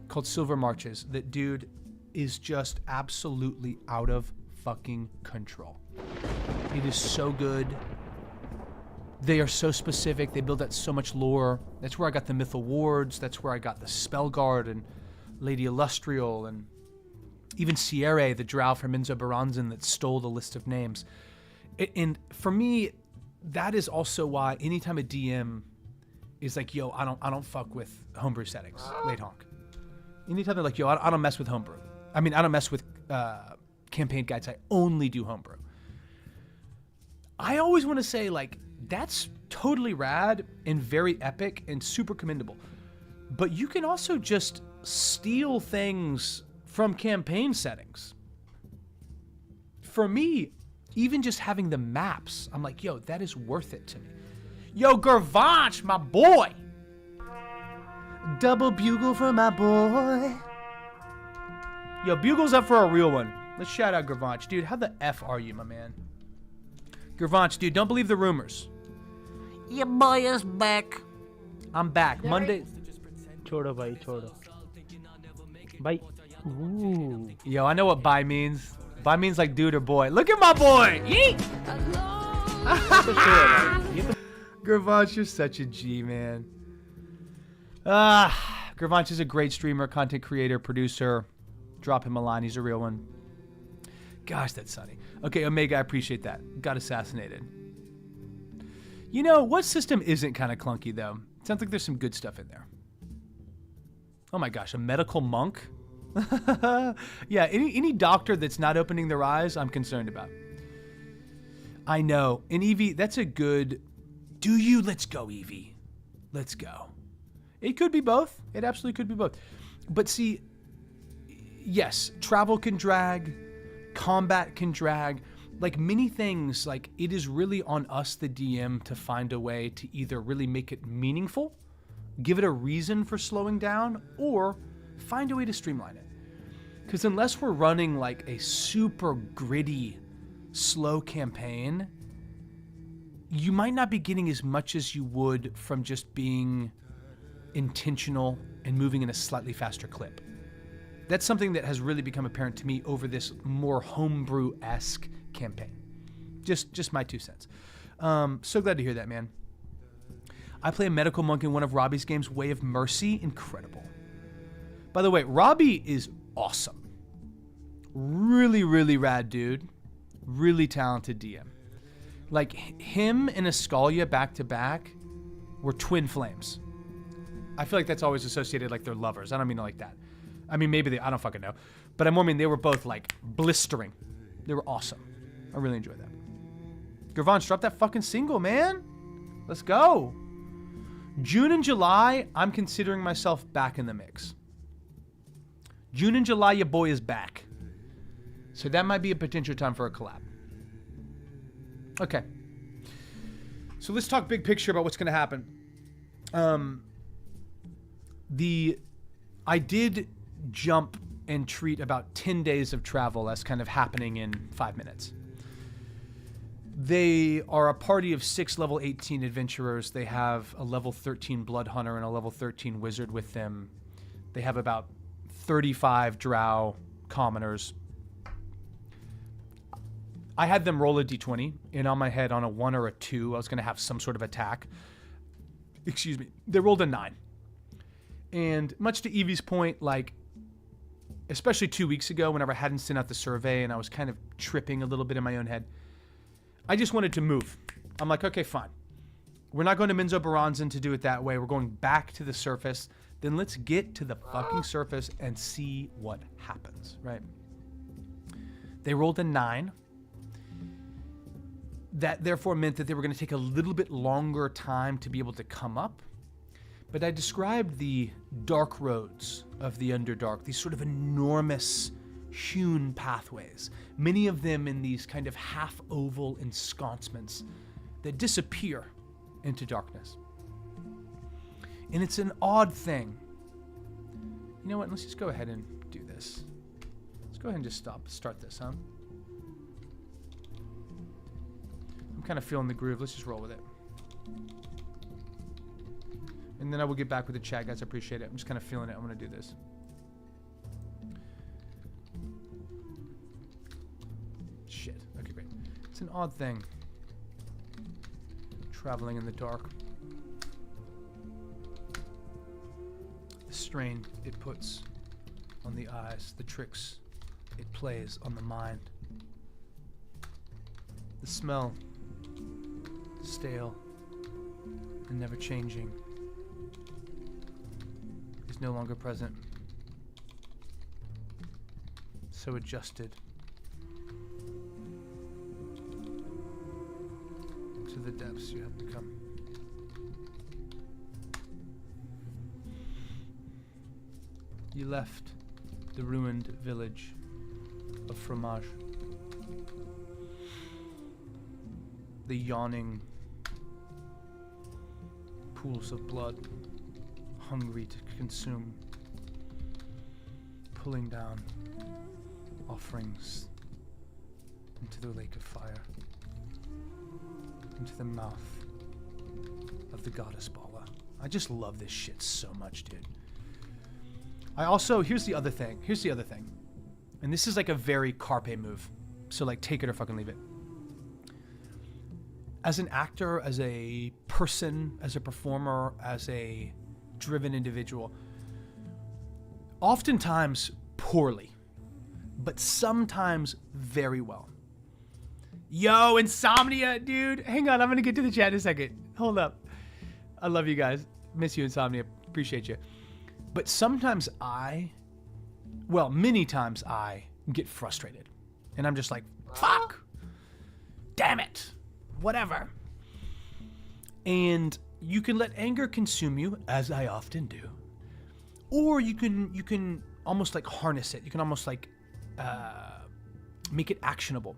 called Silver Marches that, dude, is just absolutely out of fucking control. It is so good. They are so specific. They build out so much lore. That's where I got the Myth Awards. That's where I got the Spellguard and Lady Illustrial and even Sierra, the drow from Enzo Baranzan that stole the list of names. And for me, that is also why anytime a DM is like, yo, I don't fuck with homebrew settings, late honk. Anytime they're like, yo, I don't mess with homebrew. I mean, I don't mess with campaign guides. I only do homebrew. I always want to say, like, that's totally rad and very epic and super commendable. But you can also just steal things from campaign settings. For me, even just having the maps, I'm like, yo, that is worth it to me. Yo, Gervanch, my boy. Double bugle for my boy. Yo, bugle's up for a real one. Let's shout out Gervanch. Dude, how the F are you, my man? Gervanch, dude, don't believe the rumors. Your boy is back. I'm back. Monday. Chodo, bhai, chodo. Bye. Ooh. Yo, I know what bye means. Bye means like dude or boy. Look at my boy. Yeet. Gervanch, you're such a G, man. Gervanch is a great streamer, content creator, producer. Drop him a line. He's a real one. Gosh, that's sunny. Okay, Omega, I appreciate that. Got assassinated. You know, what system isn't kind of clunky, though? Sounds like there's some good stuff in there. Oh my gosh, a medical monk? Yeah, any doctor that's not opening their eyes, I'm concerned about. I know. And Evie, that's a good... Do you? Let's go, Evie. Let's go. It could be both. It absolutely could be both. But see, yes, travel can drag. Combat can drag. Like many things, like it is really on us, the DM, to find a way to either really make it meaningful, give it a reason for slowing down, or find a way to streamline it. Because unless we're running like a super gritty, slow campaign, you might not be getting as much as you would from just being intentional and moving in a slightly faster clip. That's something that has really become apparent to me over this more homebrew-esque campaign. Just my 2 cents. So glad to hear that, man. I play a medical monk in one of Robbie's games, Way of Mercy. Incredible. By the way, Robbie is awesome. Really, really rad dude. Really talented DM. Like, him and Ascalia back-to-back were twin flames. I feel like that's always associated like they're lovers. I don't mean it like that. I mean, maybe they, I don't fucking know. But I more mean they were both like blistering. They were awesome. I really enjoyed that. Gervanch, drop that fucking single, man. Let's go. June and July, I'm considering myself back in the mix. June and July, your boy is back. So that might be a potential time for a collab. Okay. So let's talk big picture about what's going to happen. I did jump and treat about 10 days of travel as kind of happening in 5 minutes. They are a party of 6 level 18 adventurers. They have a level 13 blood hunter and a level 13 wizard with them. They have about 35 drow commoners. I had them roll a d20, and on my head, on a 1 or a 2, I was going to have some sort of attack. Excuse me. They rolled a 9. And much to Evie's point, like, especially 2 weeks ago, whenever I hadn't sent out the survey and I was kind of tripping a little bit in my own head, I just wanted to move. I'm like, okay, fine. We're not going to Minzo Baranzan to do it that way. We're going back to the surface. Then let's get to the fucking surface and see what happens, right? They rolled a 9. That therefore meant that they were going to take a little bit longer time to be able to come up. But I described the dark roads of the Underdark, these sort of enormous hewn pathways, many of them in these kind of half-oval ensconcements that disappear into darkness. And it's an odd thing. You know what? Let's just go ahead and do this. Let's go ahead and just start this, huh? I'm kind of feeling the groove. Let's just roll with it. And then I will get back with the chat, guys. I appreciate it. I'm just kind of feeling it. I'm going to do this. Shit. Okay, great. It's an odd thing. Traveling in the dark. The strain it puts on the eyes. The tricks it plays on the mind. The smell. Stale. And never changing. Is no longer present. So adjusted to the depths you have become. You left the ruined village of Fromage. The yawning pools of blood, hungry to consume, pulling down offerings into the lake of fire, into the mouth of the goddess Bala. I just love this shit so much, dude. I also, here's the other thing, and this is like a very Carpe move, so like take it or fucking leave it. As an actor, as a person, as a performer, as a driven individual, oftentimes poorly, but sometimes very well. Yo, Insomnia, dude. Hang on, I'm going to get to the chat in a second. Hold up. I love you guys. Miss you, Insomnia. Appreciate you. But sometimes many times I get frustrated. And I'm just like, fuck. Damn it. Whatever. And you can let anger consume you, as I often do. Or you can almost like harness it. You can almost like make it actionable.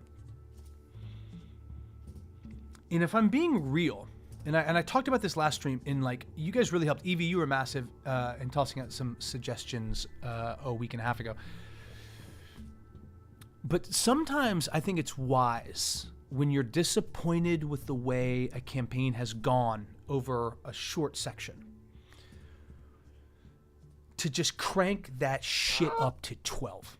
And if I'm being real, and I talked about this last stream, and like you guys really helped. Evie, you were massive in tossing out some suggestions a week and a half ago. But sometimes I think it's wise when you're disappointed with the way a campaign has gone over a short section to just crank that shit up to 12.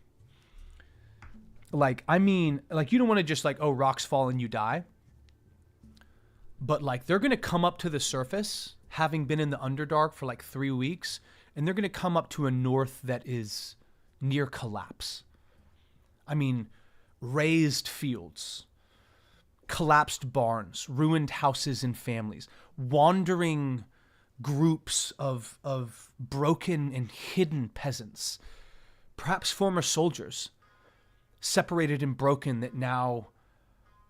Like, I mean, like you don't want to just like, oh, rocks fall and you die. But like they're going to come up to the surface, having been in the Underdark for like 3 weeks, and they're going to come up to a north that is near collapse. I mean, raised fields, collapsed barns, ruined houses and families, wandering groups of broken and hidden peasants, perhaps former soldiers, separated and broken that now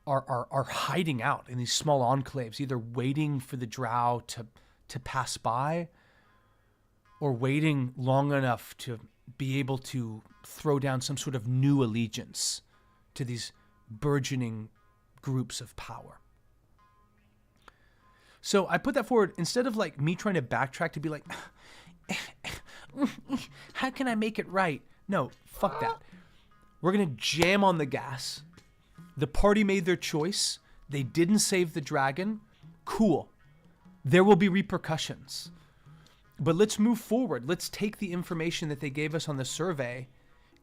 are hiding out in these small enclaves, either waiting for the drow to pass by, or waiting long enough to be able to throw down some sort of new allegiance to these burgeoning groups of power. So I put that forward instead of like me trying to backtrack to be like, how can I make it right? No, fuck that. We're going to jam on the gas. The party made their choice. They didn't save the dragon. Cool. There will be repercussions. But let's move forward. Let's take the information that they gave us on the survey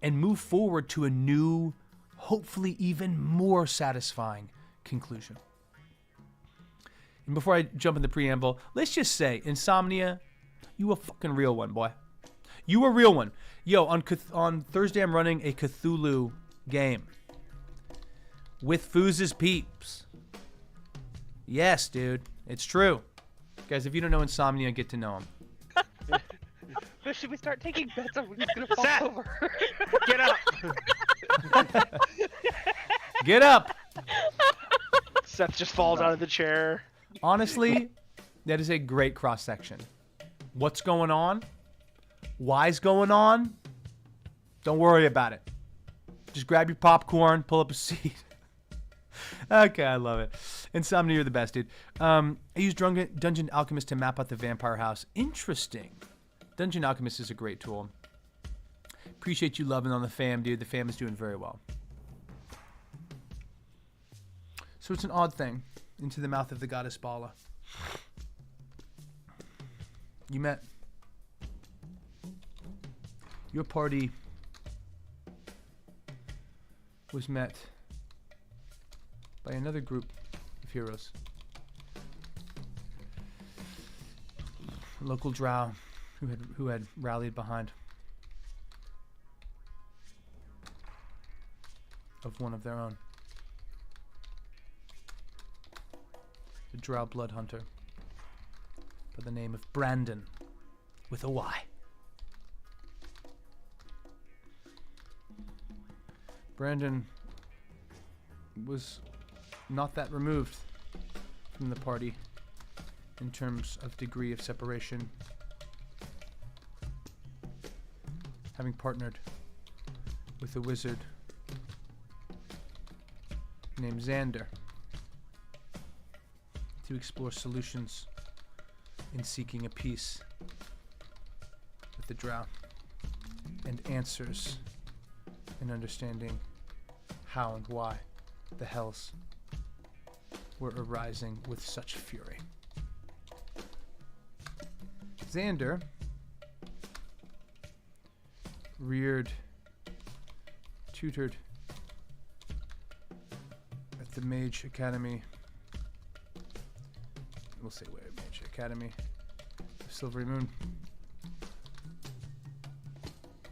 and move forward to a new, hopefully even more satisfying conclusion. And before I jump in the preamble, let's just say, Insomnia, you a fucking real one, boy. You a real one. Yo, on Thursday I'm running a Cthulhu game with Fooz's peeps. Yes, dude. It's true. Guys, if you don't know Insomnia, get to know him. But should we start taking bets on when he's gonna fall Seth! over? Get up! Get up! Seth just falls out of the chair. Honestly, that is a great cross-section. What's going on? Why's going on? Don't worry about it. Just grab your popcorn, pull up a seat. Okay, I love it. Insomnia, you're the best, dude. I used Dungeon Alchemist to map out the vampire house. Interesting. Dungeon Alchemist is a great tool. Appreciate you loving on the fam, dude. The fam is doing very well. So it's an odd thing. Into the mouth of the goddess Bala. You met. Your party was met by another group of heroes. Local drow who had rallied behind of one of their own. The drow blood hunter by the name of Brandon with a Y. Brandon was not that removed from the party in terms of degree of separation, having partnered with a wizard named Xander to explore solutions in seeking a peace with the drow and answers in understanding how and why the hells were arising with such fury. Xander reared, tutored at the Mage Academy. We'll say where, Mage Academy of Silvery Moon.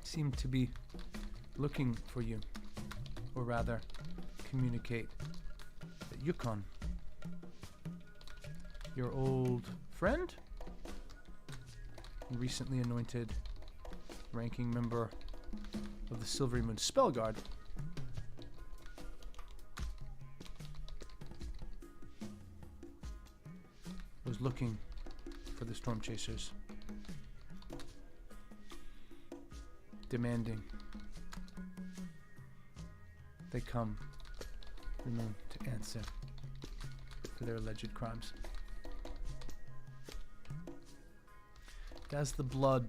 Seemed to be looking for you, or rather, communicate that Yukon, your old friend, and recently anointed ranking member of the Silvery Moon Spell Guard, was looking for the Storm Chasers, demanding they come to the moon to answer for their alleged crimes. As the blood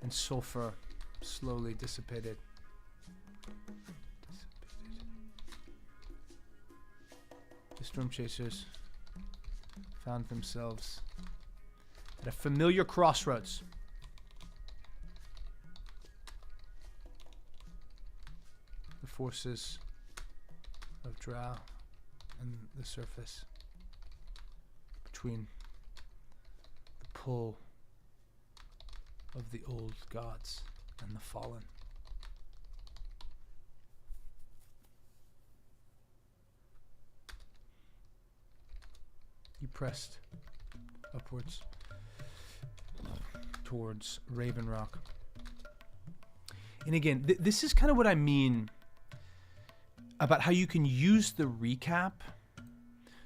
and sulfur slowly dissipated, the Storm Chasers found themselves at a familiar crossroads. The forces of Drow and the surface, between the pull of the old gods and the fallen. You pressed upwards towards Raven Rock. And again, this is kind of what I mean about how you can use the recap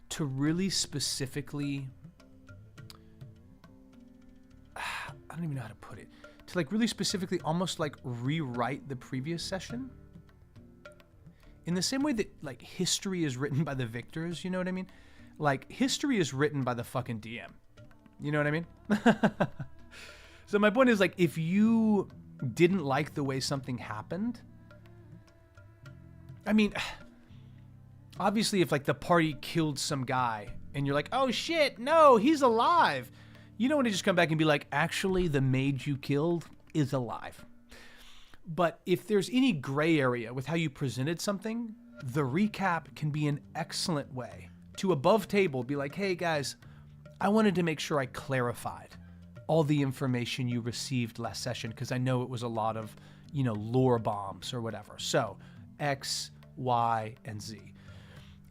to really specifically, I don't even know how to put it, to like really specifically almost like rewrite the previous session in the same way that like history is written by the victors, you know what I mean? Like history is written by the fucking DM. You know what I mean? So my point is like, if you didn't like the way something happened, I mean, obviously if like the party killed some guy and you're like, oh shit, no, he's alive. You don't want to just come back and be like, actually the mage you killed is alive. But if there's any gray area with how you presented something, the recap can be an excellent way to above table be like, hey guys, I wanted to make sure I clarified all the information you received last session because I know it was a lot of, you know, lore bombs or whatever. So X, Y, and Z.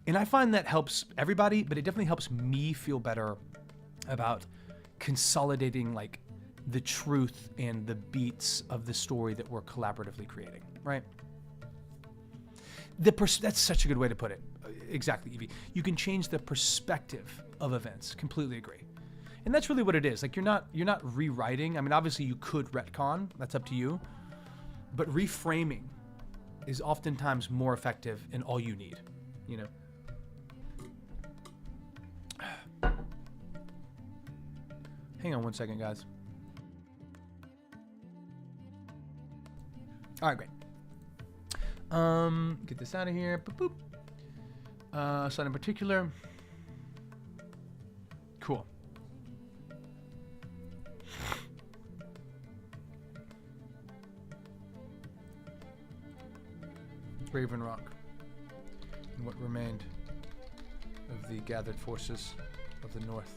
And I find that helps everybody, but it definitely helps me feel better about consolidating like the truth and the beats of the story that we're collaboratively creating, right? That's such a good way to put it. Exactly, Evie. You can change the perspective of events. Completely agree. And that's really what it is. Like you're not rewriting. I mean, obviously you could retcon. That's up to you. But reframing is oftentimes more effective and all you need, you know? Hang on one second, guys. All right, great. Get this out of here. Boop, boop. Site in particular. Cool. Raven Rock. And what remained of the gathered forces of the north.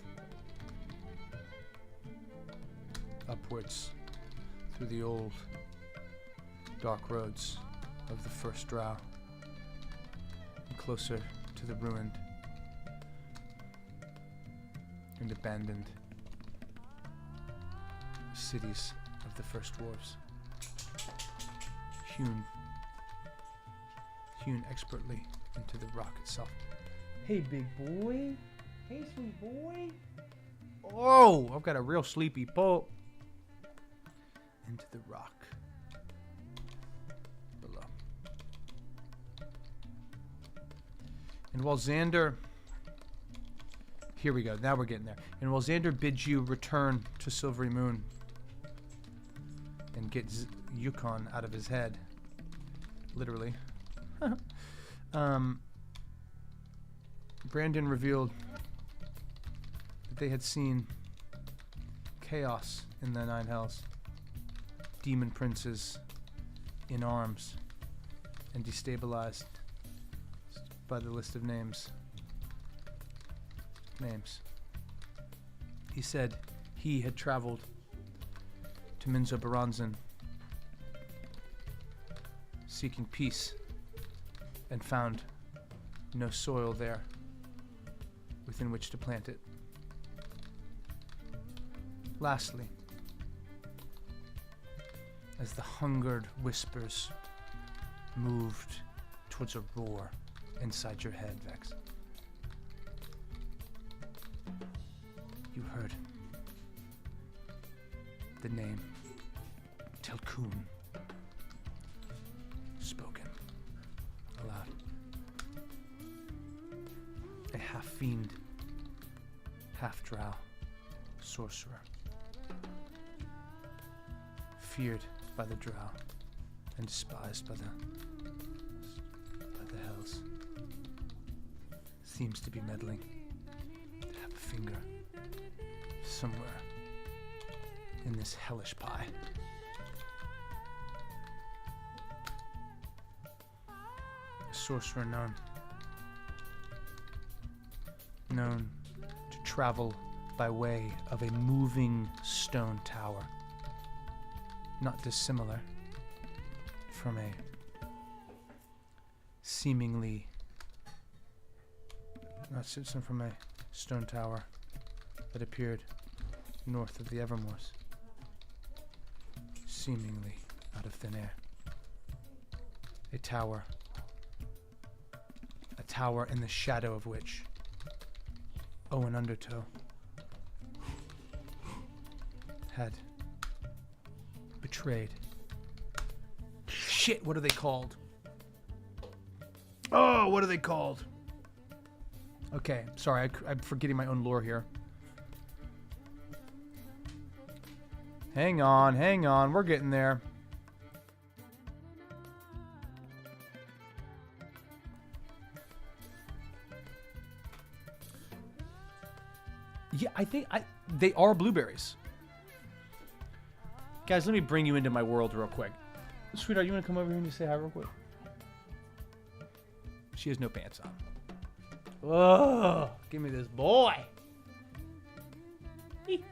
Upwards through the old dark roads of the first drow, and closer to the ruined and abandoned cities of the first dwarves, hewn expertly into the rock itself. Hey, big boy. Hey, sweet boy. Oh, I've got a real sleepy pull. Into the rock below. And while Xander... Here we go. Now we're getting there. And while Xander bids you return to Silvery Moon and get Yukon out of his head, literally, Brandon revealed that they had seen chaos in the Nine Hells. Demon princes in arms and destabilized by the list of names. He said he had traveled to Minzo Baranzan seeking peace and found no soil there within which to plant it. Lastly, as the hungered whispers moved towards a roar inside your head, Vex, you heard the name Telkun spoken aloud. A half-fiend, half-drow sorcerer, feared by the drow and despised by the hells, seems to be meddling, to have a finger somewhere in this hellish pie. A sorcerer known to travel by way of a moving stone tower, not dissimilar from a seemingly from a stone tower that appeared north of the Evermoors, seemingly out of thin air. A tower tower in the shadow of which. Oh, an undertow. Had betrayed. Shit, what are they called? Oh, what are they called? Okay, sorry, I'm forgetting my own lore here. Hang on, we're getting there. Yeah, I think they are blueberries. Guys, let me bring you into my world real quick. Sweetheart, you want to come over here and just say hi real quick? She has no pants on. Oh, give me this boy. You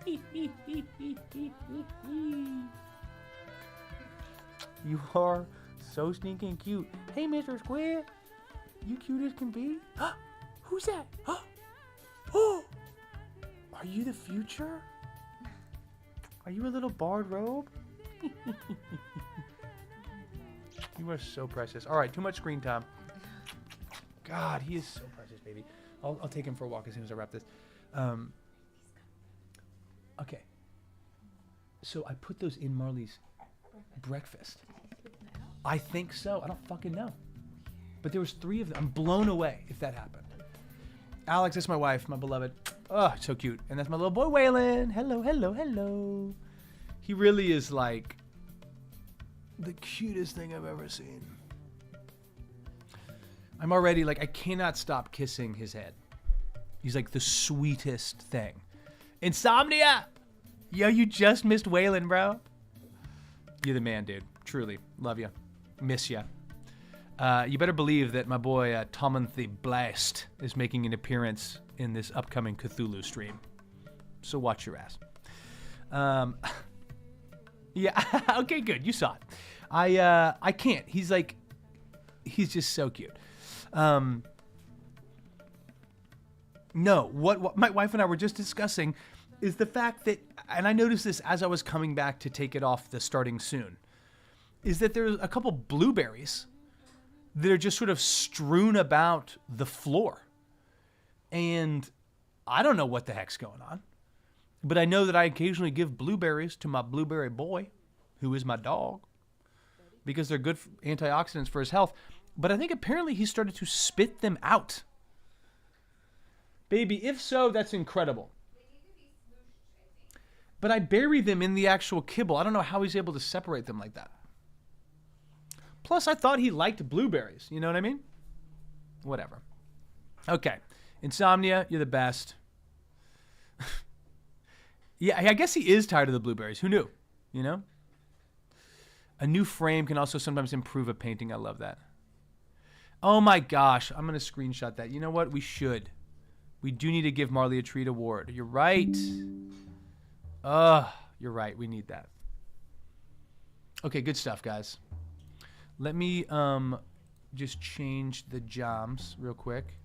are so stinking cute. Hey, Mr. Squid. You cute as can be. Who's that? Oh, are you the future? Are you a little barred robe? You are so precious. All right, too much screen time. God, he is so precious, baby. I'll take him for a walk as soon as I wrap this. Okay. So I put those in Marley's breakfast. I think so. I don't fucking know. But there was 3 of them. I'm blown away if that happened. Alex, that's my wife, my beloved. Oh, so cute. And that's my little boy, Waylon. Hello, hello, hello. He really is like the cutest thing I've ever seen. I'm already like, I cannot stop kissing his head. He's like the sweetest thing. Insomnia! Yo, you just missed Waylon, bro. You're the man, dude. Truly. Love you. Miss you. You better believe that my boy Tomanthy Blast is making an appearance in this upcoming Cthulhu stream. So watch your ass. Yeah. Okay, good. You saw it. I can't. He's just so cute. No, what my wife and I were just discussing is the fact that, and I noticed this as I was coming back to take it off the starting soon, is that there's a couple blueberries that are just sort of strewn about the floor. And I don't know what the heck's going on, but I know that I occasionally give blueberries to my blueberry boy, who is my dog, because they're good antioxidants for his health. But I think apparently he started to spit them out. Baby, if so, that's incredible. But I bury them in the actual kibble. I don't know how he's able to separate them like that. Plus, I thought he liked blueberries. You know what I mean? Whatever. Okay. Insomnia, you're the best. Yeah, I guess he is tired of the blueberries. Who knew? You know? A new frame can also sometimes improve a painting. I love that. Oh my gosh. I'm going to screenshot that. You know what? We should. We do need to give Marley a treat award. You're right. You're right. We need that. Okay, good stuff, guys. Let me just change the jams real quick.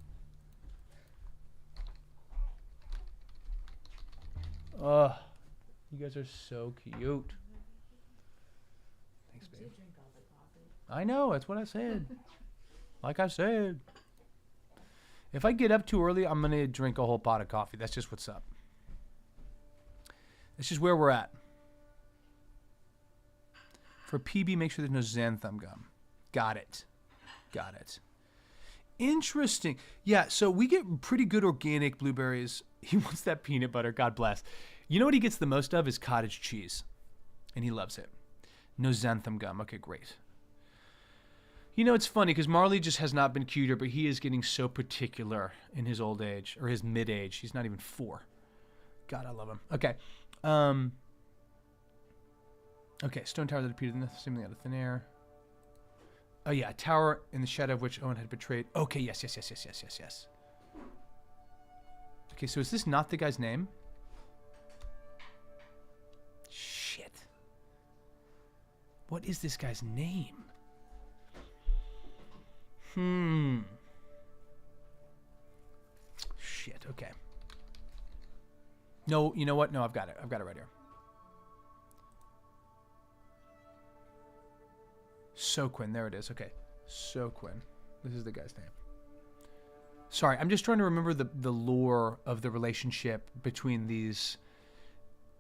You guys are so cute. Thanks, babe. I know, that's what I said. Like I said. If I get up too early, I'm going to drink a whole pot of coffee. That's just what's up. That's just where we're at. For PB, make sure there's no xanthan gum. Got it. Got it. Interesting. Yeah, so we get pretty good organic blueberries. He wants that peanut butter. God bless. You know what he gets the most of is cottage cheese. And he loves it. No xanthan gum. Okay, great. You know, it's funny because Marley just has not been cuter, but he is getting so particular in his old age, or his mid-age. He's not even 4. God, I love him. Okay. Okay, stone tower that appeared in the same thing out of thin air. Oh yeah, a tower in the shadow of which Owen had betrayed. Okay, yes. Okay, so is this not the guy's name? Shit. What is this guy's name? Shit, okay. No, you know what? No, I've got it. I've got it right here. Soquin, there it is. Okay, Soquin. This is the guy's name. Sorry, I'm just trying to remember the lore of the relationship between these.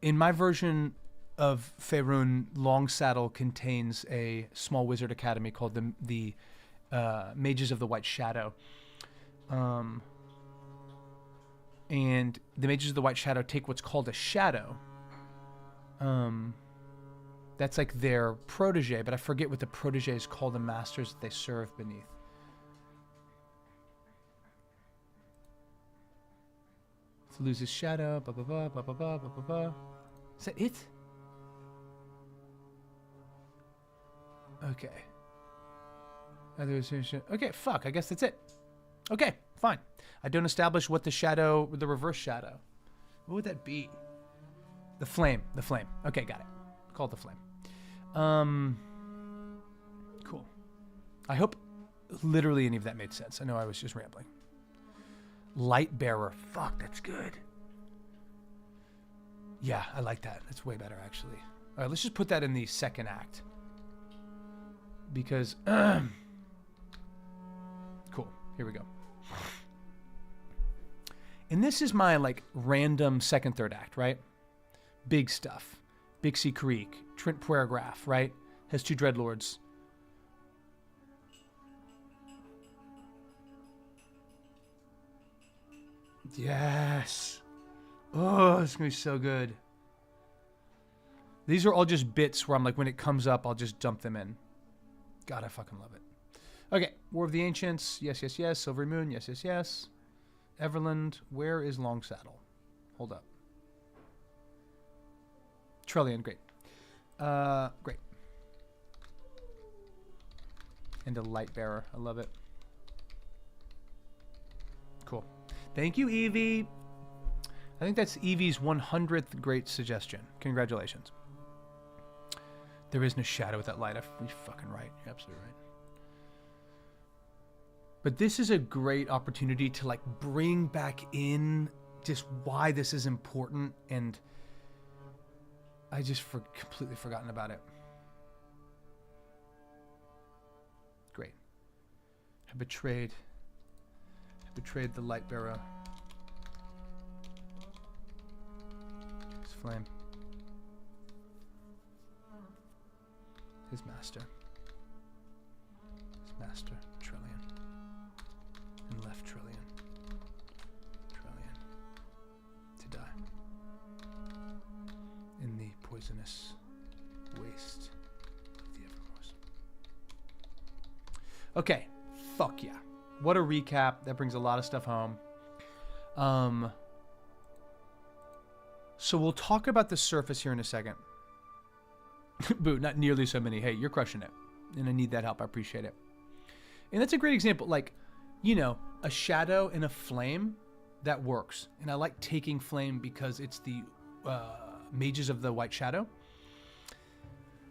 In my version of Faerun, Longsaddle contains a small wizard academy called the Mages of the White Shadow. And the Mages of the White Shadow take what's called a shadow. That's like their protege, but I forget what the protege is called, the masters that they serve beneath. To lose his shadow, blah, blah, blah, blah, blah, blah, blah, blah, blah. Is that it? Okay. Okay, fuck, I guess that's it. Okay, fine. I don't establish what the reverse shadow. What would that be? The flame. Okay, got it. Called the flame. Cool. I hope literally any of that made sense. I know I was just rambling. Light bearer. Fuck, that's good. Yeah, I like that. That's way better, actually. All right, let's just put that in the second act. Because, cool. Here we go. And this is my, like, random second, third act, right? Big stuff. Bixie Creek. Trent Puergraph, right? Has 2 Dreadlords. Yes. Oh, it's going to be so good. These are all just bits where I'm like, when it comes up, I'll just dump them in. God, I fucking love it. Okay, War of the Ancients. Yes, yes, yes. Silvery Moon. Yes, yes, yes. Everland. Where is Longsaddle? Hold up. Trellian, great. Great. And a light bearer. I love it. Cool. Thank you, Evie. I think that's Evie's 100th great suggestion. Congratulations. There is no shadow without light. You're fucking right. You're absolutely right. But this is a great opportunity to like bring back in just why this is important, and I just completely forgotten about it. Great. I betrayed the light bearer. His flame. His master. Trellian. And left Trellian to die in the poisonous waste of the Evermoors. Okay, fuck yeah. What a recap. That brings a lot of stuff home. So we'll talk about the surface here in a second. Boo, not nearly so many. Hey, you're crushing it. And I need that help. I appreciate it. And that's a great example. Like, you know, a shadow and a flame, that works. And I like taking flame because it's the Mages of the White Shadow.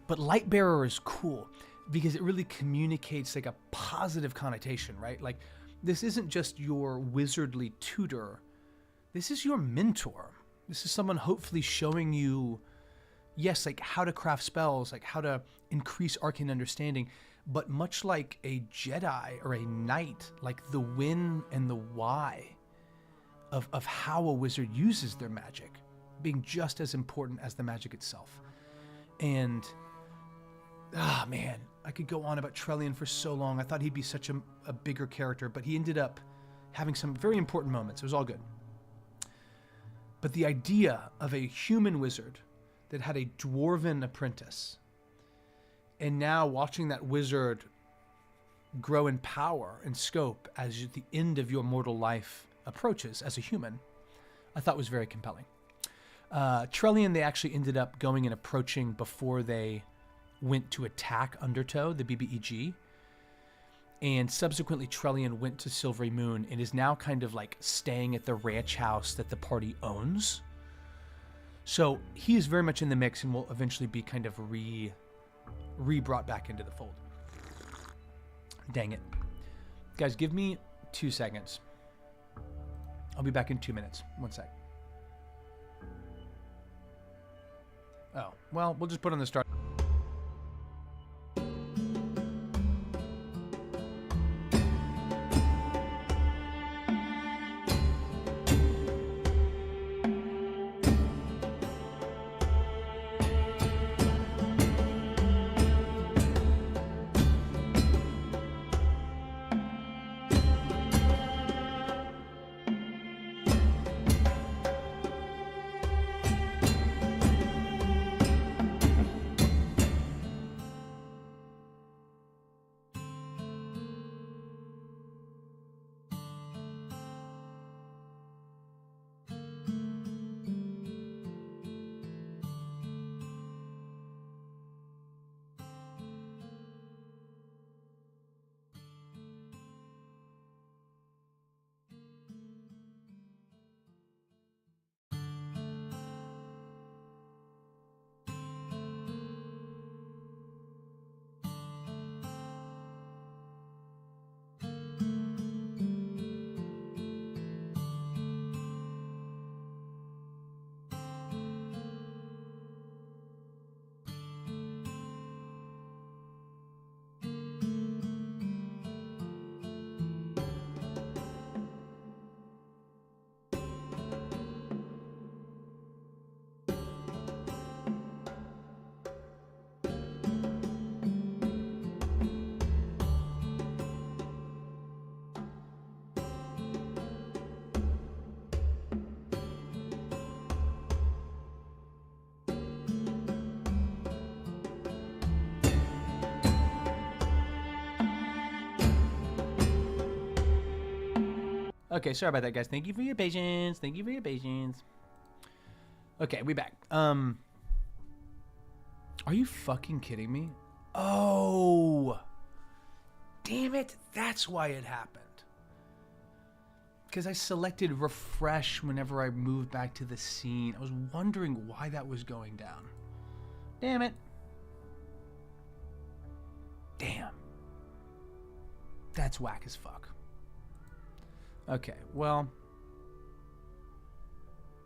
But Lightbearer is cool because it really communicates like a positive connotation, right? Like, this isn't just your wizardly tutor. This is your mentor. This is someone hopefully showing you, yes, like how to craft spells, like how to increase arcane understanding, but much like a Jedi or a knight, like the when and the why of how a wizard uses their magic being just as important as the magic itself. And, man, I could go on about Trellian for so long. I thought he'd be such a bigger character, but he ended up having some very important moments. It was all good. But the idea of a human wizard that had a dwarven apprentice, and now watching that wizard grow in power and scope as the end of your mortal life approaches as a human, I thought was very compelling. Trellian, they actually ended up going and approaching before they went to attack Undertow, the BBEG. And subsequently, Trellian went to Silvery Moon and is now kind of like staying at the ranch house that the party owns. So he is very much in the mix and will eventually be kind of re-brought back into the fold. Dang it. Guys, give me 2 seconds. I'll be back in 2 minutes. 1 sec. Oh, well, we'll just put on the start. Okay, sorry about that, guys. Thank you for your patience. Thank you for your patience. Okay, we back. Are you fucking kidding me? Oh, damn it. That's why it happened. Because I selected refresh whenever I moved back to the scene. I was wondering why that was going down. Damn it. Damn. That's whack as fuck. Okay, well,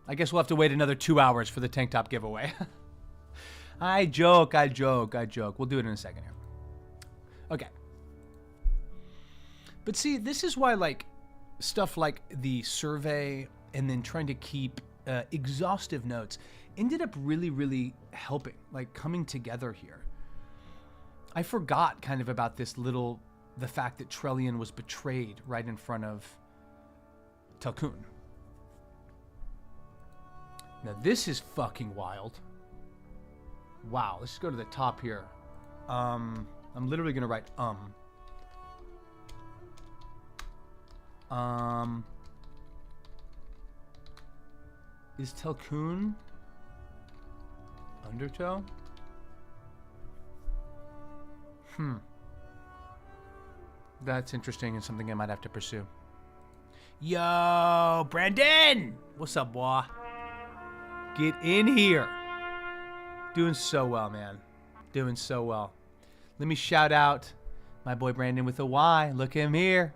I guess we'll have to wait another 2 hours for the tank top giveaway. I joke. We'll do it in a second here. Okay. But see, this is why, like, stuff like the survey and then trying to keep exhaustive notes ended up really, really helping, like, coming together here. I forgot kind of about the fact that Trellian was betrayed right in front of Telkun. Now this is fucking wild. Wow, let's just go to the top here. I'm literally gonna write is Telkun Undertow? That's interesting and something I might have to pursue. Yo, Brandon! What's up, boy? Get in here. Doing so well, man. Doing so well. Let me shout out my boy Brandon with a Y. Look at him here.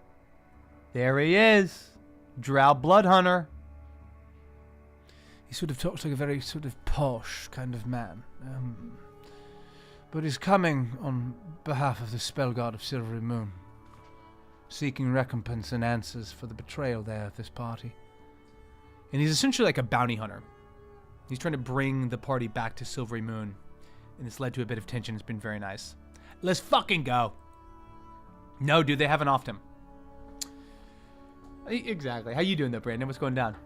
There he is. Drow Blood Hunter. He sort of talks like a very sort of posh kind of man. But he's coming on behalf of the spell god of Silvery Moon, seeking recompense and answers for the betrayal there of this party. And he's essentially like a bounty hunter. He's trying to bring the party back to Silvery Moon, and it's led to a bit of tension. It's been very nice. Let's fucking go. No, dude, they haven't offed him. Exactly. How you doing though, Brandon? What's going down?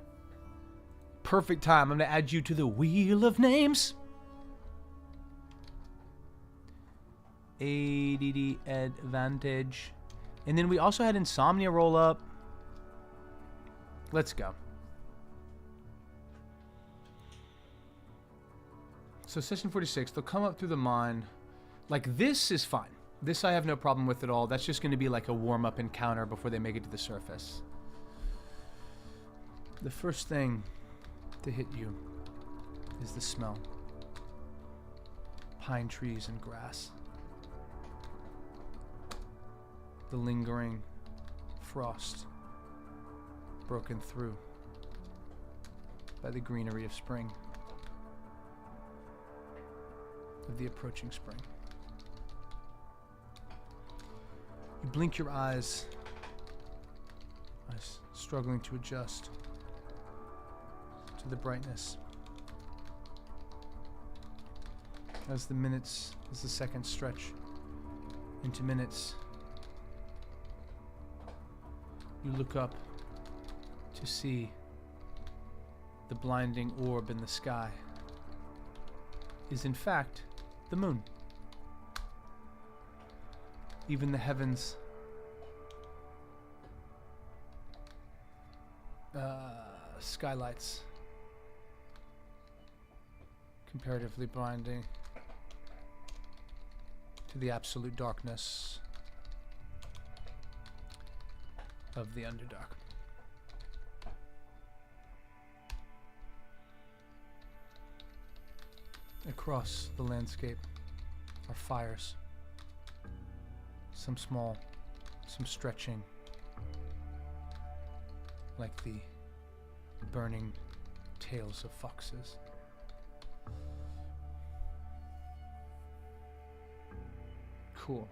Perfect time. I'm going to add you to the Wheel of Names. ADD advantage. And then we also had Insomnia roll up. Let's go. So session 46, they'll come up through the mine. Like, this is fine. This I have no problem with at all. That's just going to be like a warm-up encounter before they make it to the surface. The first thing to hit you is the smell. Pine trees and grass. The lingering frost broken through by the greenery of spring, of the approaching spring. You blink your eyes, struggling to adjust to the brightness. As the seconds stretch into minutes, you look up to see the blinding orb in the sky is in fact the moon. Even the heavens skylights comparatively blinding to the absolute darkness of the Underdark. Across the landscape are fires. Some small, some stretching, like the burning tails of foxes. Cool.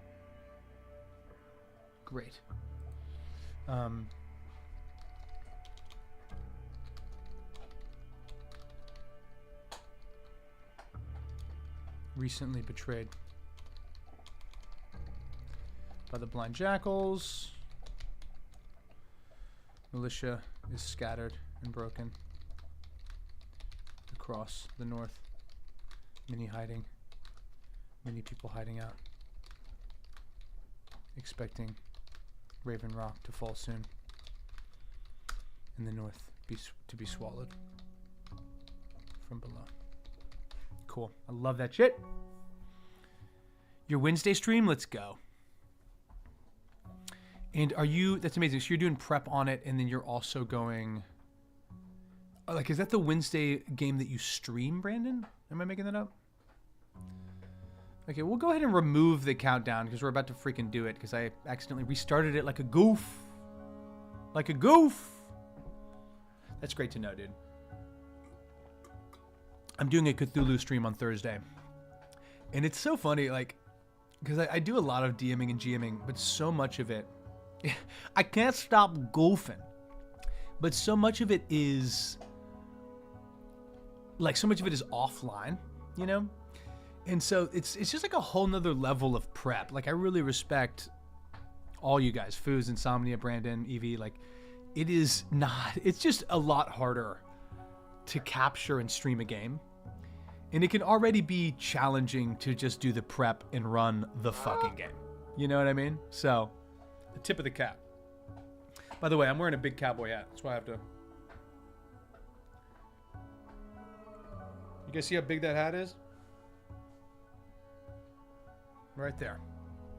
Great. Recently betrayed by the blind jackals. Militia is scattered and broken across the north. Many people hiding out, expecting Raven Rock to fall soon. in the north to be swallowed from below. Cool. I love that shit. Your Wednesday stream, let's go. And are you, that's amazing. So you're doing prep on it, and then you're also going, like, is that the Wednesday game that you stream, Brandon? Am I making that up? Okay, we'll go ahead and remove the countdown because we're about to freaking do it because I accidentally restarted it like a goof. Like a goof. That's great to know, dude. I'm doing a Cthulhu stream on Thursday. And it's so funny, like, because I do a lot of DMing and GMing, but so much of it, I can't stop goofing. But so much of it is, like, so much of it is offline, you know? And so it's just like a whole nother level of prep. Like, I really respect all you guys, Foos, Insomnia, Brandon, Evie. Like, it is not, it's just a lot harder to capture and stream a game. And it can already be challenging to just do the prep and run the fucking game. You know what I mean? So, the tip of the cap. By the way, I'm wearing a big cowboy hat. That's why I have to. You guys see how big that hat is? Right there.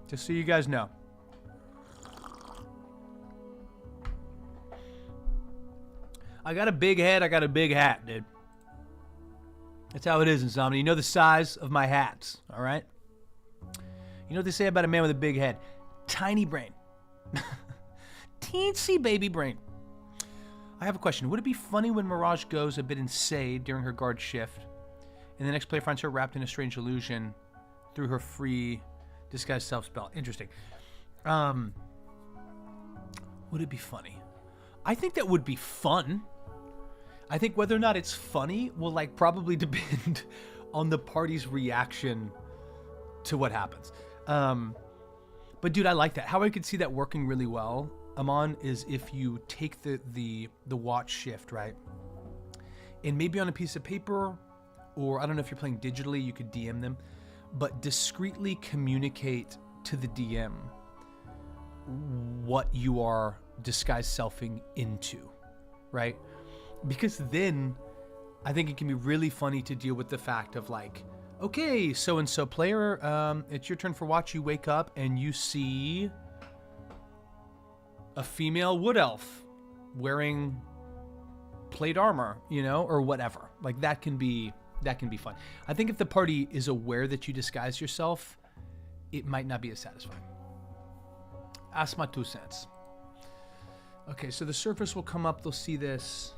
Just so you guys know. I got a big head, I got a big hat, dude. That's how it is, Insomnia. You know the size of my hats, all right? You know what they say about a man with a big head? Tiny brain. Teensy baby brain. I have a question. Would it be funny when Mirage goes a bit insane during her guard shift, and the next player finds her wrapped in a strange illusion through her free disguised self-spell? Interesting. Would it be funny? I think that would be fun. I think whether or not it's funny will, like, probably depend on the party's reaction to what happens. But dude, I like that. How I could see that working really well, Amon, is if you take the watch shift, right? And maybe on a piece of paper, or I don't know if you're playing digitally, you could DM them, but discreetly communicate to the DM what you are disguise selfing into, right? Because then I think it can be really funny to deal with the fact of, like, okay, so-and-so player, it's your turn for watch. You wake up and you see a female wood elf wearing plate armor, you know, or whatever. Like, that can be fun. I think if the party is aware that you disguise yourself, it might not be as satisfying. That's my 2 cents. Okay, so the surface will come up. They'll see this.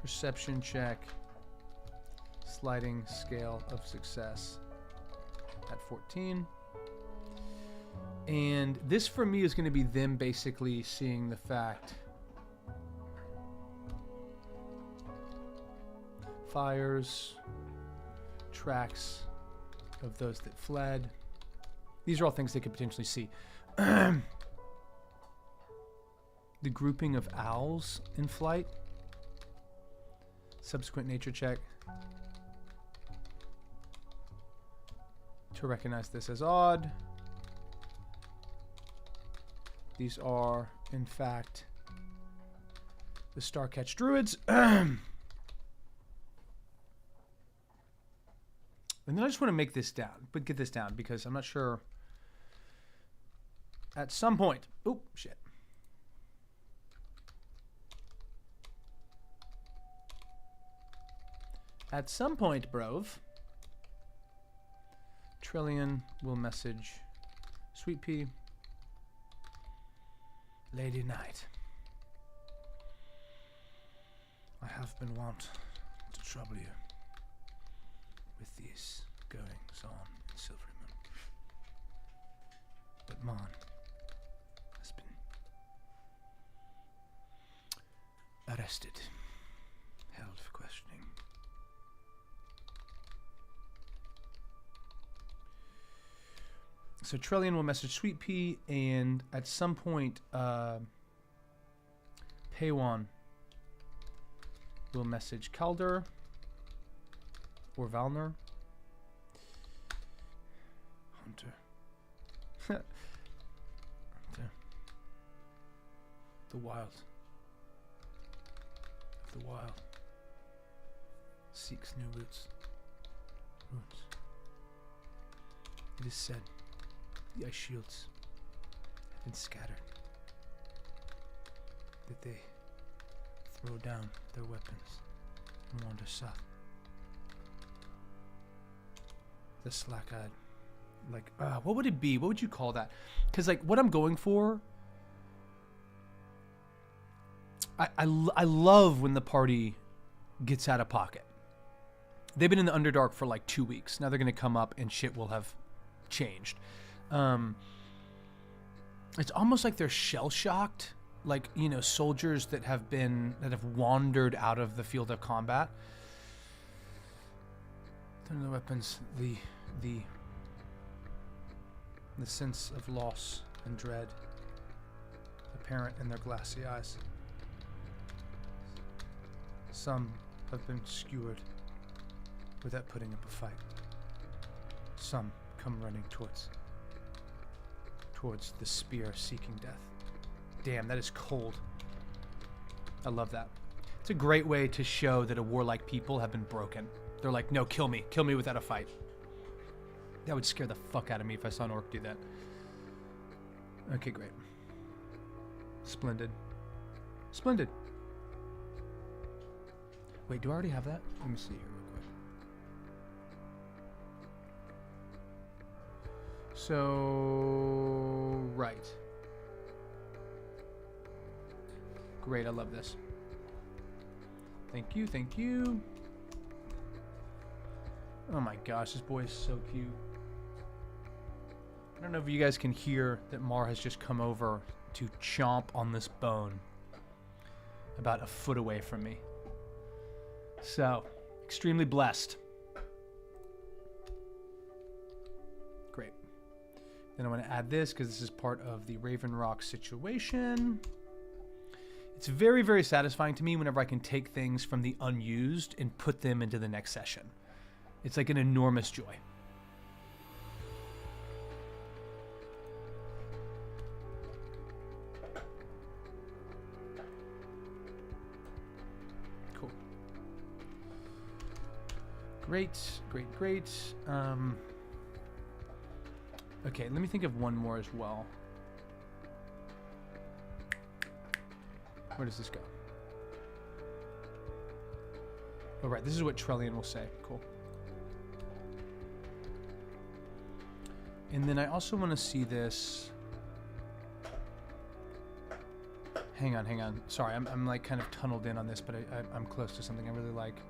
Perception check. Sliding scale of success at 14. And this for me is going to be them basically seeing the fact. Fires. Tracks of those that fled. These are all things they could potentially see. The grouping of owls in flight. Subsequent nature check to recognize this as odd. These are, in fact, the Starcatch Druids. And then I just want to make this down, but get this down because I'm not sure. At some point, oh shit. At some point, Brove, Trillion will message Sweet Pea, Lady Knight. I have been wont to trouble you with these goings on in Silverymoon. But Mon has been arrested, held for questioning. So Trillion will message Sweet Pea, and at some point, Paywan will message Calder or Valner. Hunter. Hunter. The wild. The wild seeks new roots. It is said the ice shields have been scattered, that they throw down their weapons and wander south. The slack-eyed, like, what would it be? What would you call that? Because, like, what I'm going for, I love when the party gets out of pocket. They've been in the Underdark for like 2 weeks. Now they're going to come up and shit will have changed. It's almost like they're shell-shocked, like, you know, soldiers that have wandered out of the field of combat. The weapons, the sense of loss and dread apparent in their glassy eyes. Some have been skewered without putting up a fight. Some come running towards the spear seeking death. Damn, that is cold. I love that. It's a great way to show that a warlike people have been broken. They're like, no, kill me without a fight. That would scare the fuck out of me if I saw an orc do that. Okay, great. Splendid. Splendid. Wait, do I already have that? Let me see here real quick. So, right. Great, I love this. Thank you, thank you. Oh my gosh, this boy is so cute. I don't know if you guys can hear that Mar has just come over to chomp on this bone about a foot away from me. So, extremely blessed. Great. Then I want to add this because this is part of the Raven Rock situation. It's very, very satisfying to me whenever I can take things from the unused and put them into the next session. It's like an enormous joy. Cool. Great, great, great. Okay, let me think of one more as well. Where does this go? Oh, right, this is what Trellian will say. Cool. And then I also want to see this. Hang on. Sorry, I'm like kind of tunneled in on this, but I'm close to something I really like.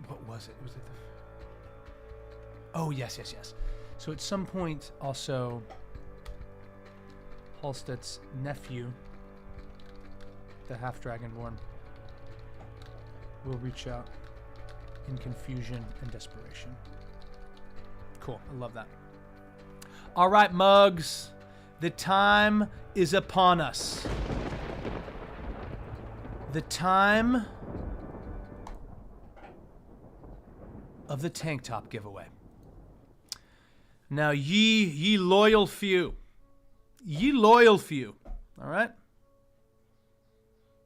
What was it? Was it the... Oh, yes. So at some point, also, Halstead's nephew, the half-dragonborn, will reach out in confusion and desperation. Cool, I love that. All right, mugs, the time is upon us. The time of the tank top giveaway. Now, ye loyal few, all right?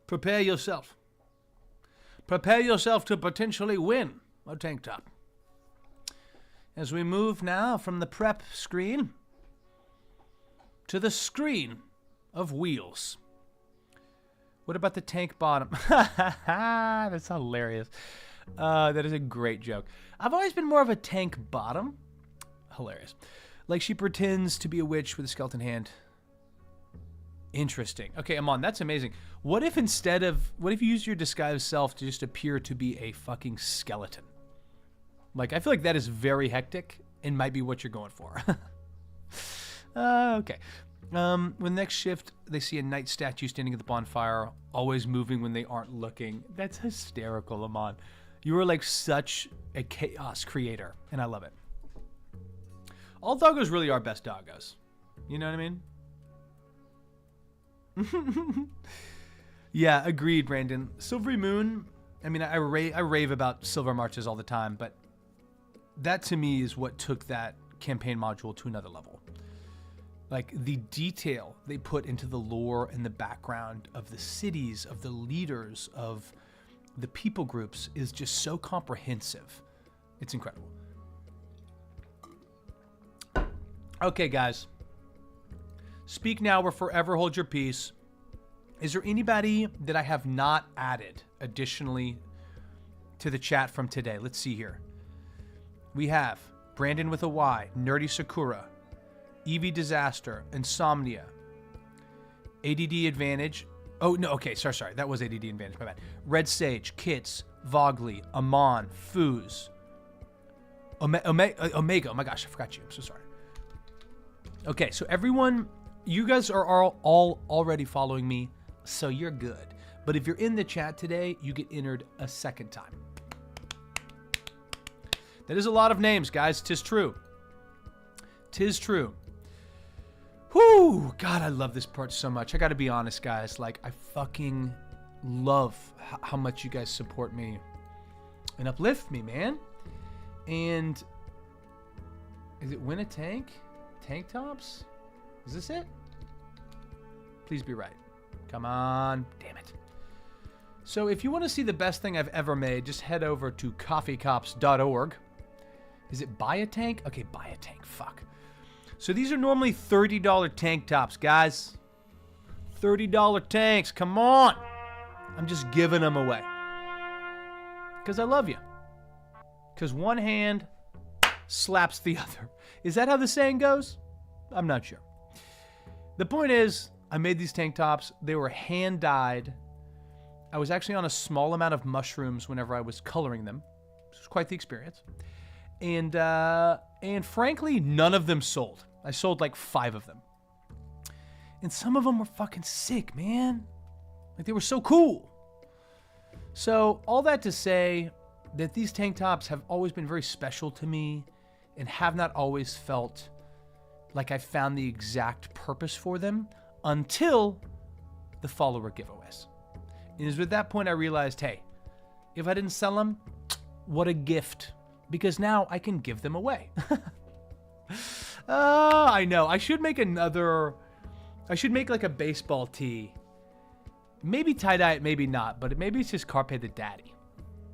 Prepare yourself. Prepare yourself to potentially win a tank top. As we move now from the prep screen to the screen of wheels. What about the tank bottom? That's hilarious. That is a great joke. I've always been more of a tank bottom. Hilarious. Like she pretends to be a witch with a skeleton hand. Interesting. Okay, Amon, that's amazing. What if you used your disguised self to just appear to be a fucking skeleton? Like, I feel like that is very hectic and might be what you're going for. Okay. When next shift, they see a knight statue standing at the bonfire, always moving when they aren't looking. That's hysterical, Amon. You are like such a chaos creator, and I love it. All doggos really are best doggos. You know what I mean? Yeah, agreed, Brandon. Silvery Moon, I mean, I rave about Silver Marches all the time, but that to me is what took that campaign module to another level. Like the detail they put into the lore and the background of the cities, of the leaders, of the people groups is just so comprehensive. It's incredible. Okay, guys. Speak now or forever hold your peace. Is there anybody that I have not added additionally to the chat from today? Let's see here. We have Brandon with a Y, Nerdy Sakura, Evie Disaster, Insomnia, ADD Advantage. Oh, no, okay, sorry. That was ADD Advantage, my bad. Red Sage, Kits, Vogley, Amon, Foos, Omega. Oh my gosh, I forgot you. I'm so sorry. Okay, so everyone, you guys are all already following me, so you're good. But if you're in the chat today, you get entered a second time. That is a lot of names, guys. 'Tis true. 'Tis true. Whoo! God, I love this part so much. I gotta be honest, guys. Like, I fucking love how much you guys support me and uplift me, man. And is it win a tank? Tank tops? Is this it? Please be right. Come on. Damn it. So if you want to see the best thing I've ever made, just head over to coffeecops.org. Is it buy a tank? Okay, buy a tank. Fuck. So these are normally $30 tank tops, guys. $30 tanks. Come on. I'm just giving them away. Because I love you. Because one hand slaps the other. Is that how the saying goes? I'm not sure. The point is, I made these tank tops. They were hand-dyed. I was actually on a small amount of mushrooms whenever I was coloring them. This was quite the experience. And frankly, none of them sold. I sold like 5 of them. And some of them were fucking sick, man. Like, they were so cool. So, all that to say that these tank tops have always been very special to me and have not always felt like I found the exact purpose for them until the follower giveaways. And it was at that point I realized, hey, if I didn't sell them, what a gift. Because now I can give them away. I know. I should make like a baseball tee. Maybe tie-dye it, maybe not. But maybe it's just Carpe the Daddy.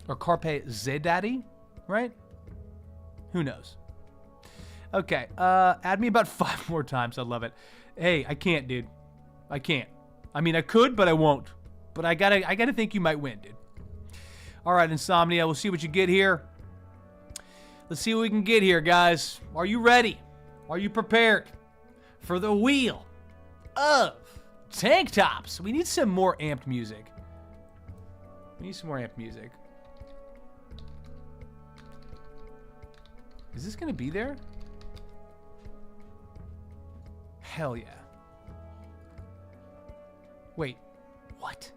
Or Carpe the Daddy, right? Who knows? Okay, add me about 5 more times. I love it. Hey, I can't, dude. I can't. I mean, I could, but I won't. But I gotta think you might win, dude. All right, Insomnia, we'll see what you get here. Let's see what we can get here, guys. Are you ready? Are you prepared for the wheel of tank tops? We need some more amped music. Is this gonna be there? Hell yeah. Wait, what?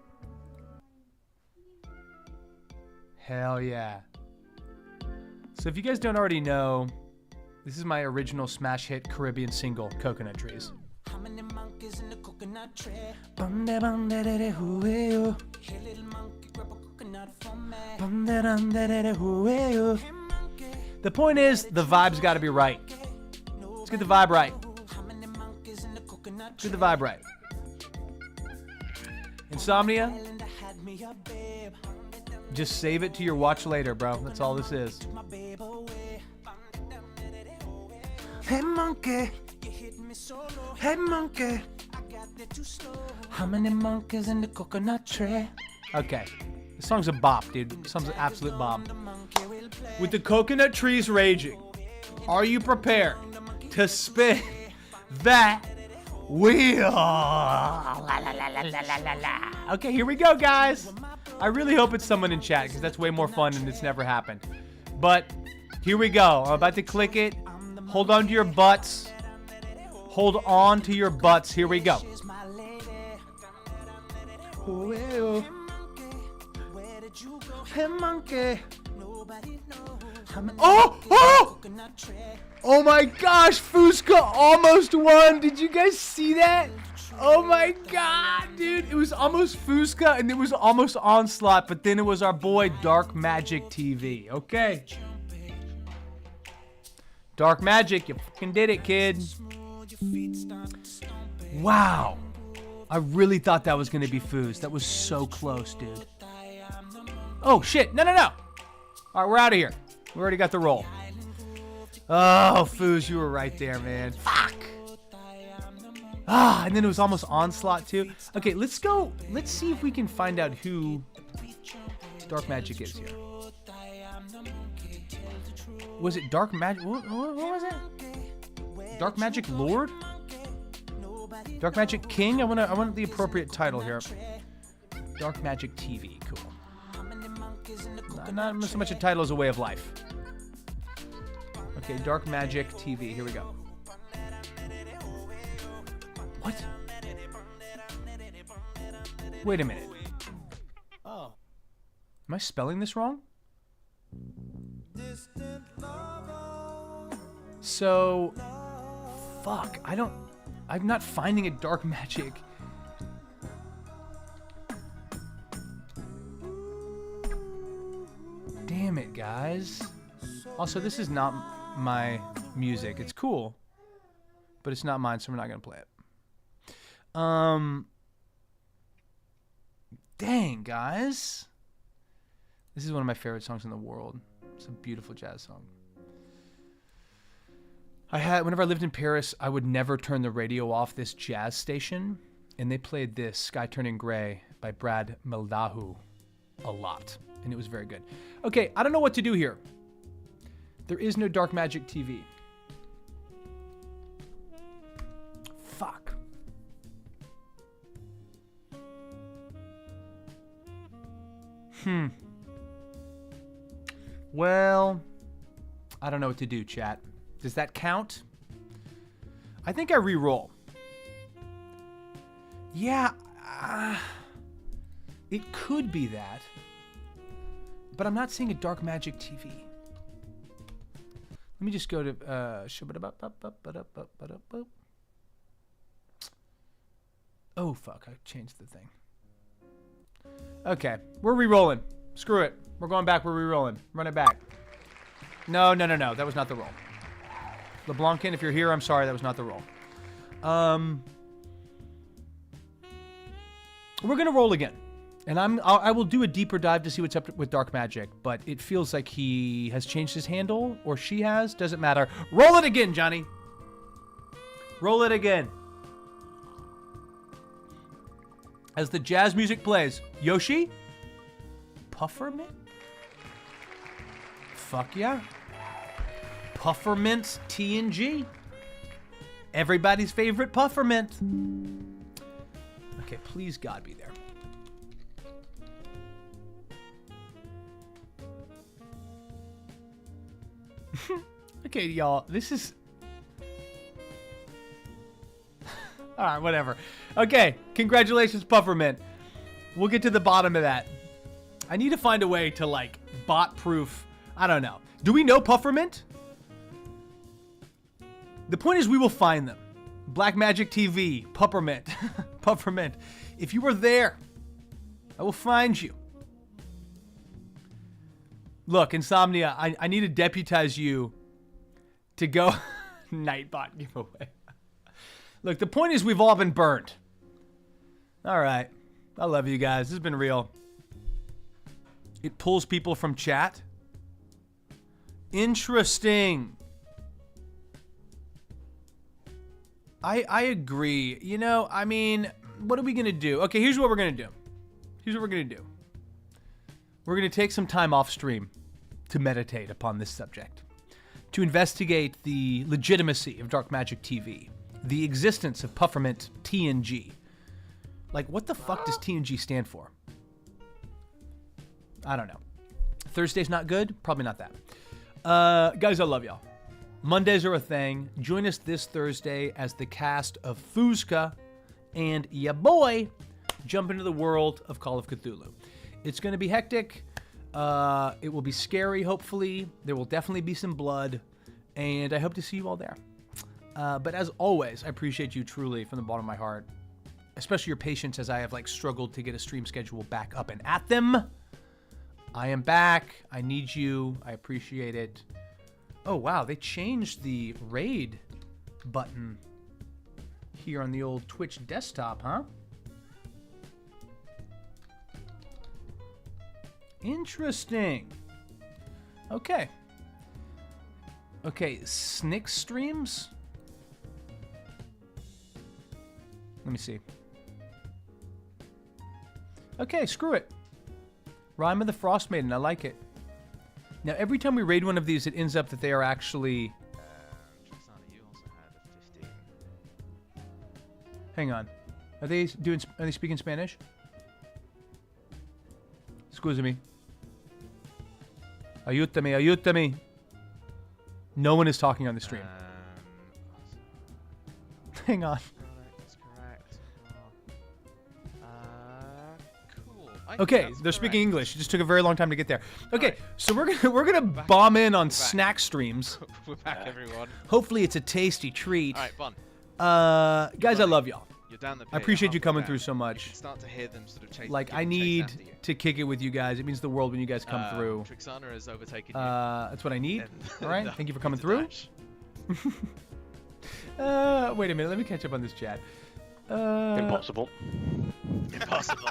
Hell yeah. So if you guys don't already know, this is my original smash hit Caribbean single, Coconut Trees. How many monkeys in the coconut tree? The point is, the vibe's got to be right. Let's get the vibe right. Let's get the vibe right. Insomnia, just save it to your watch later, bro. That's all this is. Hey monkey, hey monkey, how many monkeys in the coconut tree? Okay, this song's a bop, dude. This song's an absolute bop. With the coconut trees raging, are you prepared to spin that wheel? Okay, here we go, guys. I really hope it's someone in chat because that's way more fun and it's never happened. But here we go. I'm about to click it. Hold on to your butts. Hold on to your butts. Here we go. Hey, monkey. Oh! Oh my gosh, Fusca almost won. Did you guys see that? Oh my god, dude. It was almost Fusca and it was almost Onslaught, but then it was our boy Dark Magic TV. Okay. Dark Magic, you fucking did it, kid. Wow. I really thought that was going to be Foos. That was so close, dude. Oh, shit. No. All right, we're out of here. We already got the roll. Oh, Foos, you were right there, man. Fuck. And then it was almost Onslaught, too. Okay, let's go. Let's see if we can find out who Dark Magic is here. Was it Dark Magic? What was it? Dark Magic Lord? Dark Magic King? I want the appropriate title here. Dark Magic TV. Cool. Not so much a title as a way of life. Okay, Dark Magic TV. Here we go. What? Wait a minute. Oh. Am I spelling this wrong? So, fuck. I'm not finding a Dark Magic. Damn it, guys. Also, this is not my music. It's cool, but it's not mine, so we're not gonna play it. Dang, guys. This is one of my favorite songs in the world. It's a beautiful jazz song. Whenever I lived in Paris, I would never turn the radio off this jazz station, and they played this, Sky Turning Gray, by Brad Meldahu, a lot, and it was very good. Okay, I don't know what to do here. There is no Dark Magic TV. Fuck. Well, I don't know what to do, chat. Does that count? I think I re-roll. Yeah, it could be that. But I'm not seeing a Dark Magic TV. Let me just go to oh fuck, I changed the thing. Okay, we're re-rolling. Screw it. We're going back, we're re-rolling. Run it back. No. That was not the roll. LeBlancan, if you're here, I'm sorry, that was not the roll. We're gonna roll again. And I will do a deeper dive to see what's up with Dark Magic, but it feels like he has changed his handle, or she has. Doesn't matter. Roll it again, Johnny. Roll it again. As the jazz music plays, Yoshi? Puffermint? Fuck yeah. Puffermint TNG. Everybody's favorite Puffermint. Okay, please God be there. Okay, y'all, this is... Alright, whatever. Okay, congratulations, Puffermint. We'll get to the bottom of that. I need to find a way to, like, bot-proof... I don't know. Do we know Puffermint? The point is we will find them. Black Magic TV, Puffermint. Puffermint. If you were there, I will find you. Look, Insomnia, I need to deputize you to go Nightbot giveaway. Look, the point is we've all been burned. All right. I love you guys. This has been real. It pulls people from chat. Interesting. I agree. You know, I mean, what are we going to do? Okay, here's what we're going to do. Here's what we're going to do. We're going to take some time off stream to meditate upon this subject, to investigate the legitimacy of Dark Magic TV, the existence of Puffermint TNG. Like, what the fuck does TNG stand for? I don't know. Thursday's not good? Probably not that. Guys, I love y'all. Mondays are a thing. Join us this Thursday as the cast of Fuzka and ya boy jump into the world of Call of Cthulhu. It's going to be hectic. It will be scary, hopefully. There will definitely be some blood. And I hope to see you all there. But as always, I appreciate you truly from the bottom of my heart. Especially your patience as I have struggled to get a stream schedule back up and at them. I am back. I need you. I appreciate it. Oh, wow. They changed the raid button here on the old Twitch desktop, huh? Interesting. Okay. Okay, Snick streams? Let me see. Okay, screw it. Rhyme of the Frost Maiden, I like it. Now, every time we raid one of these, it ends up that they are actually... Trixana, you also had a 15. Hang on. Are they speaking Spanish? Excuse me. Ayúdame, ayúdame. No one is talking on the stream. Hang on. That's correct. Cool. Okay, they're speaking English. It just took a very long time to get there. Okay, so we're gonna bomb in on snack streams. We're back, everyone. Hopefully, it's a tasty treat. All right, Bon. Guys, I love y'all. You're down the pier, I appreciate you halfway coming down. through so You much. can start to hear them sort of chase. Like, give I and chase need after you. to kick it with you guys. It means the world when you guys come through. Trixana has overtaken you. That's what I need. And All right, the thank you for coming to through. dash. Wait a minute, let me catch up on this chat. Impossible. Impossible.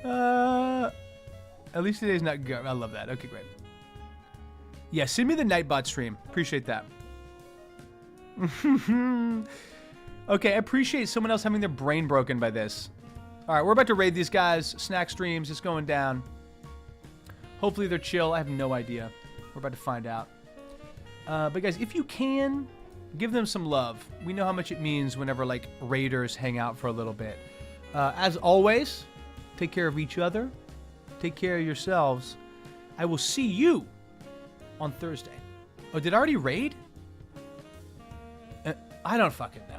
At least today's not good. I love that. Okay, great. Yeah, send me the Nightbot stream. Appreciate that. Okay, I appreciate someone else having their brain broken by this. All right, we're about to raid these guys. Snack streams, it's going down. Hopefully they're chill. I have no idea. We're about to find out. But guys, if you can, give them some love. We know how much it means whenever, like, raiders hang out for a little bit. As always, take care of each other. Take care of yourselves. I will see you on Thursday. Oh, did I already raid? I don't fucking know.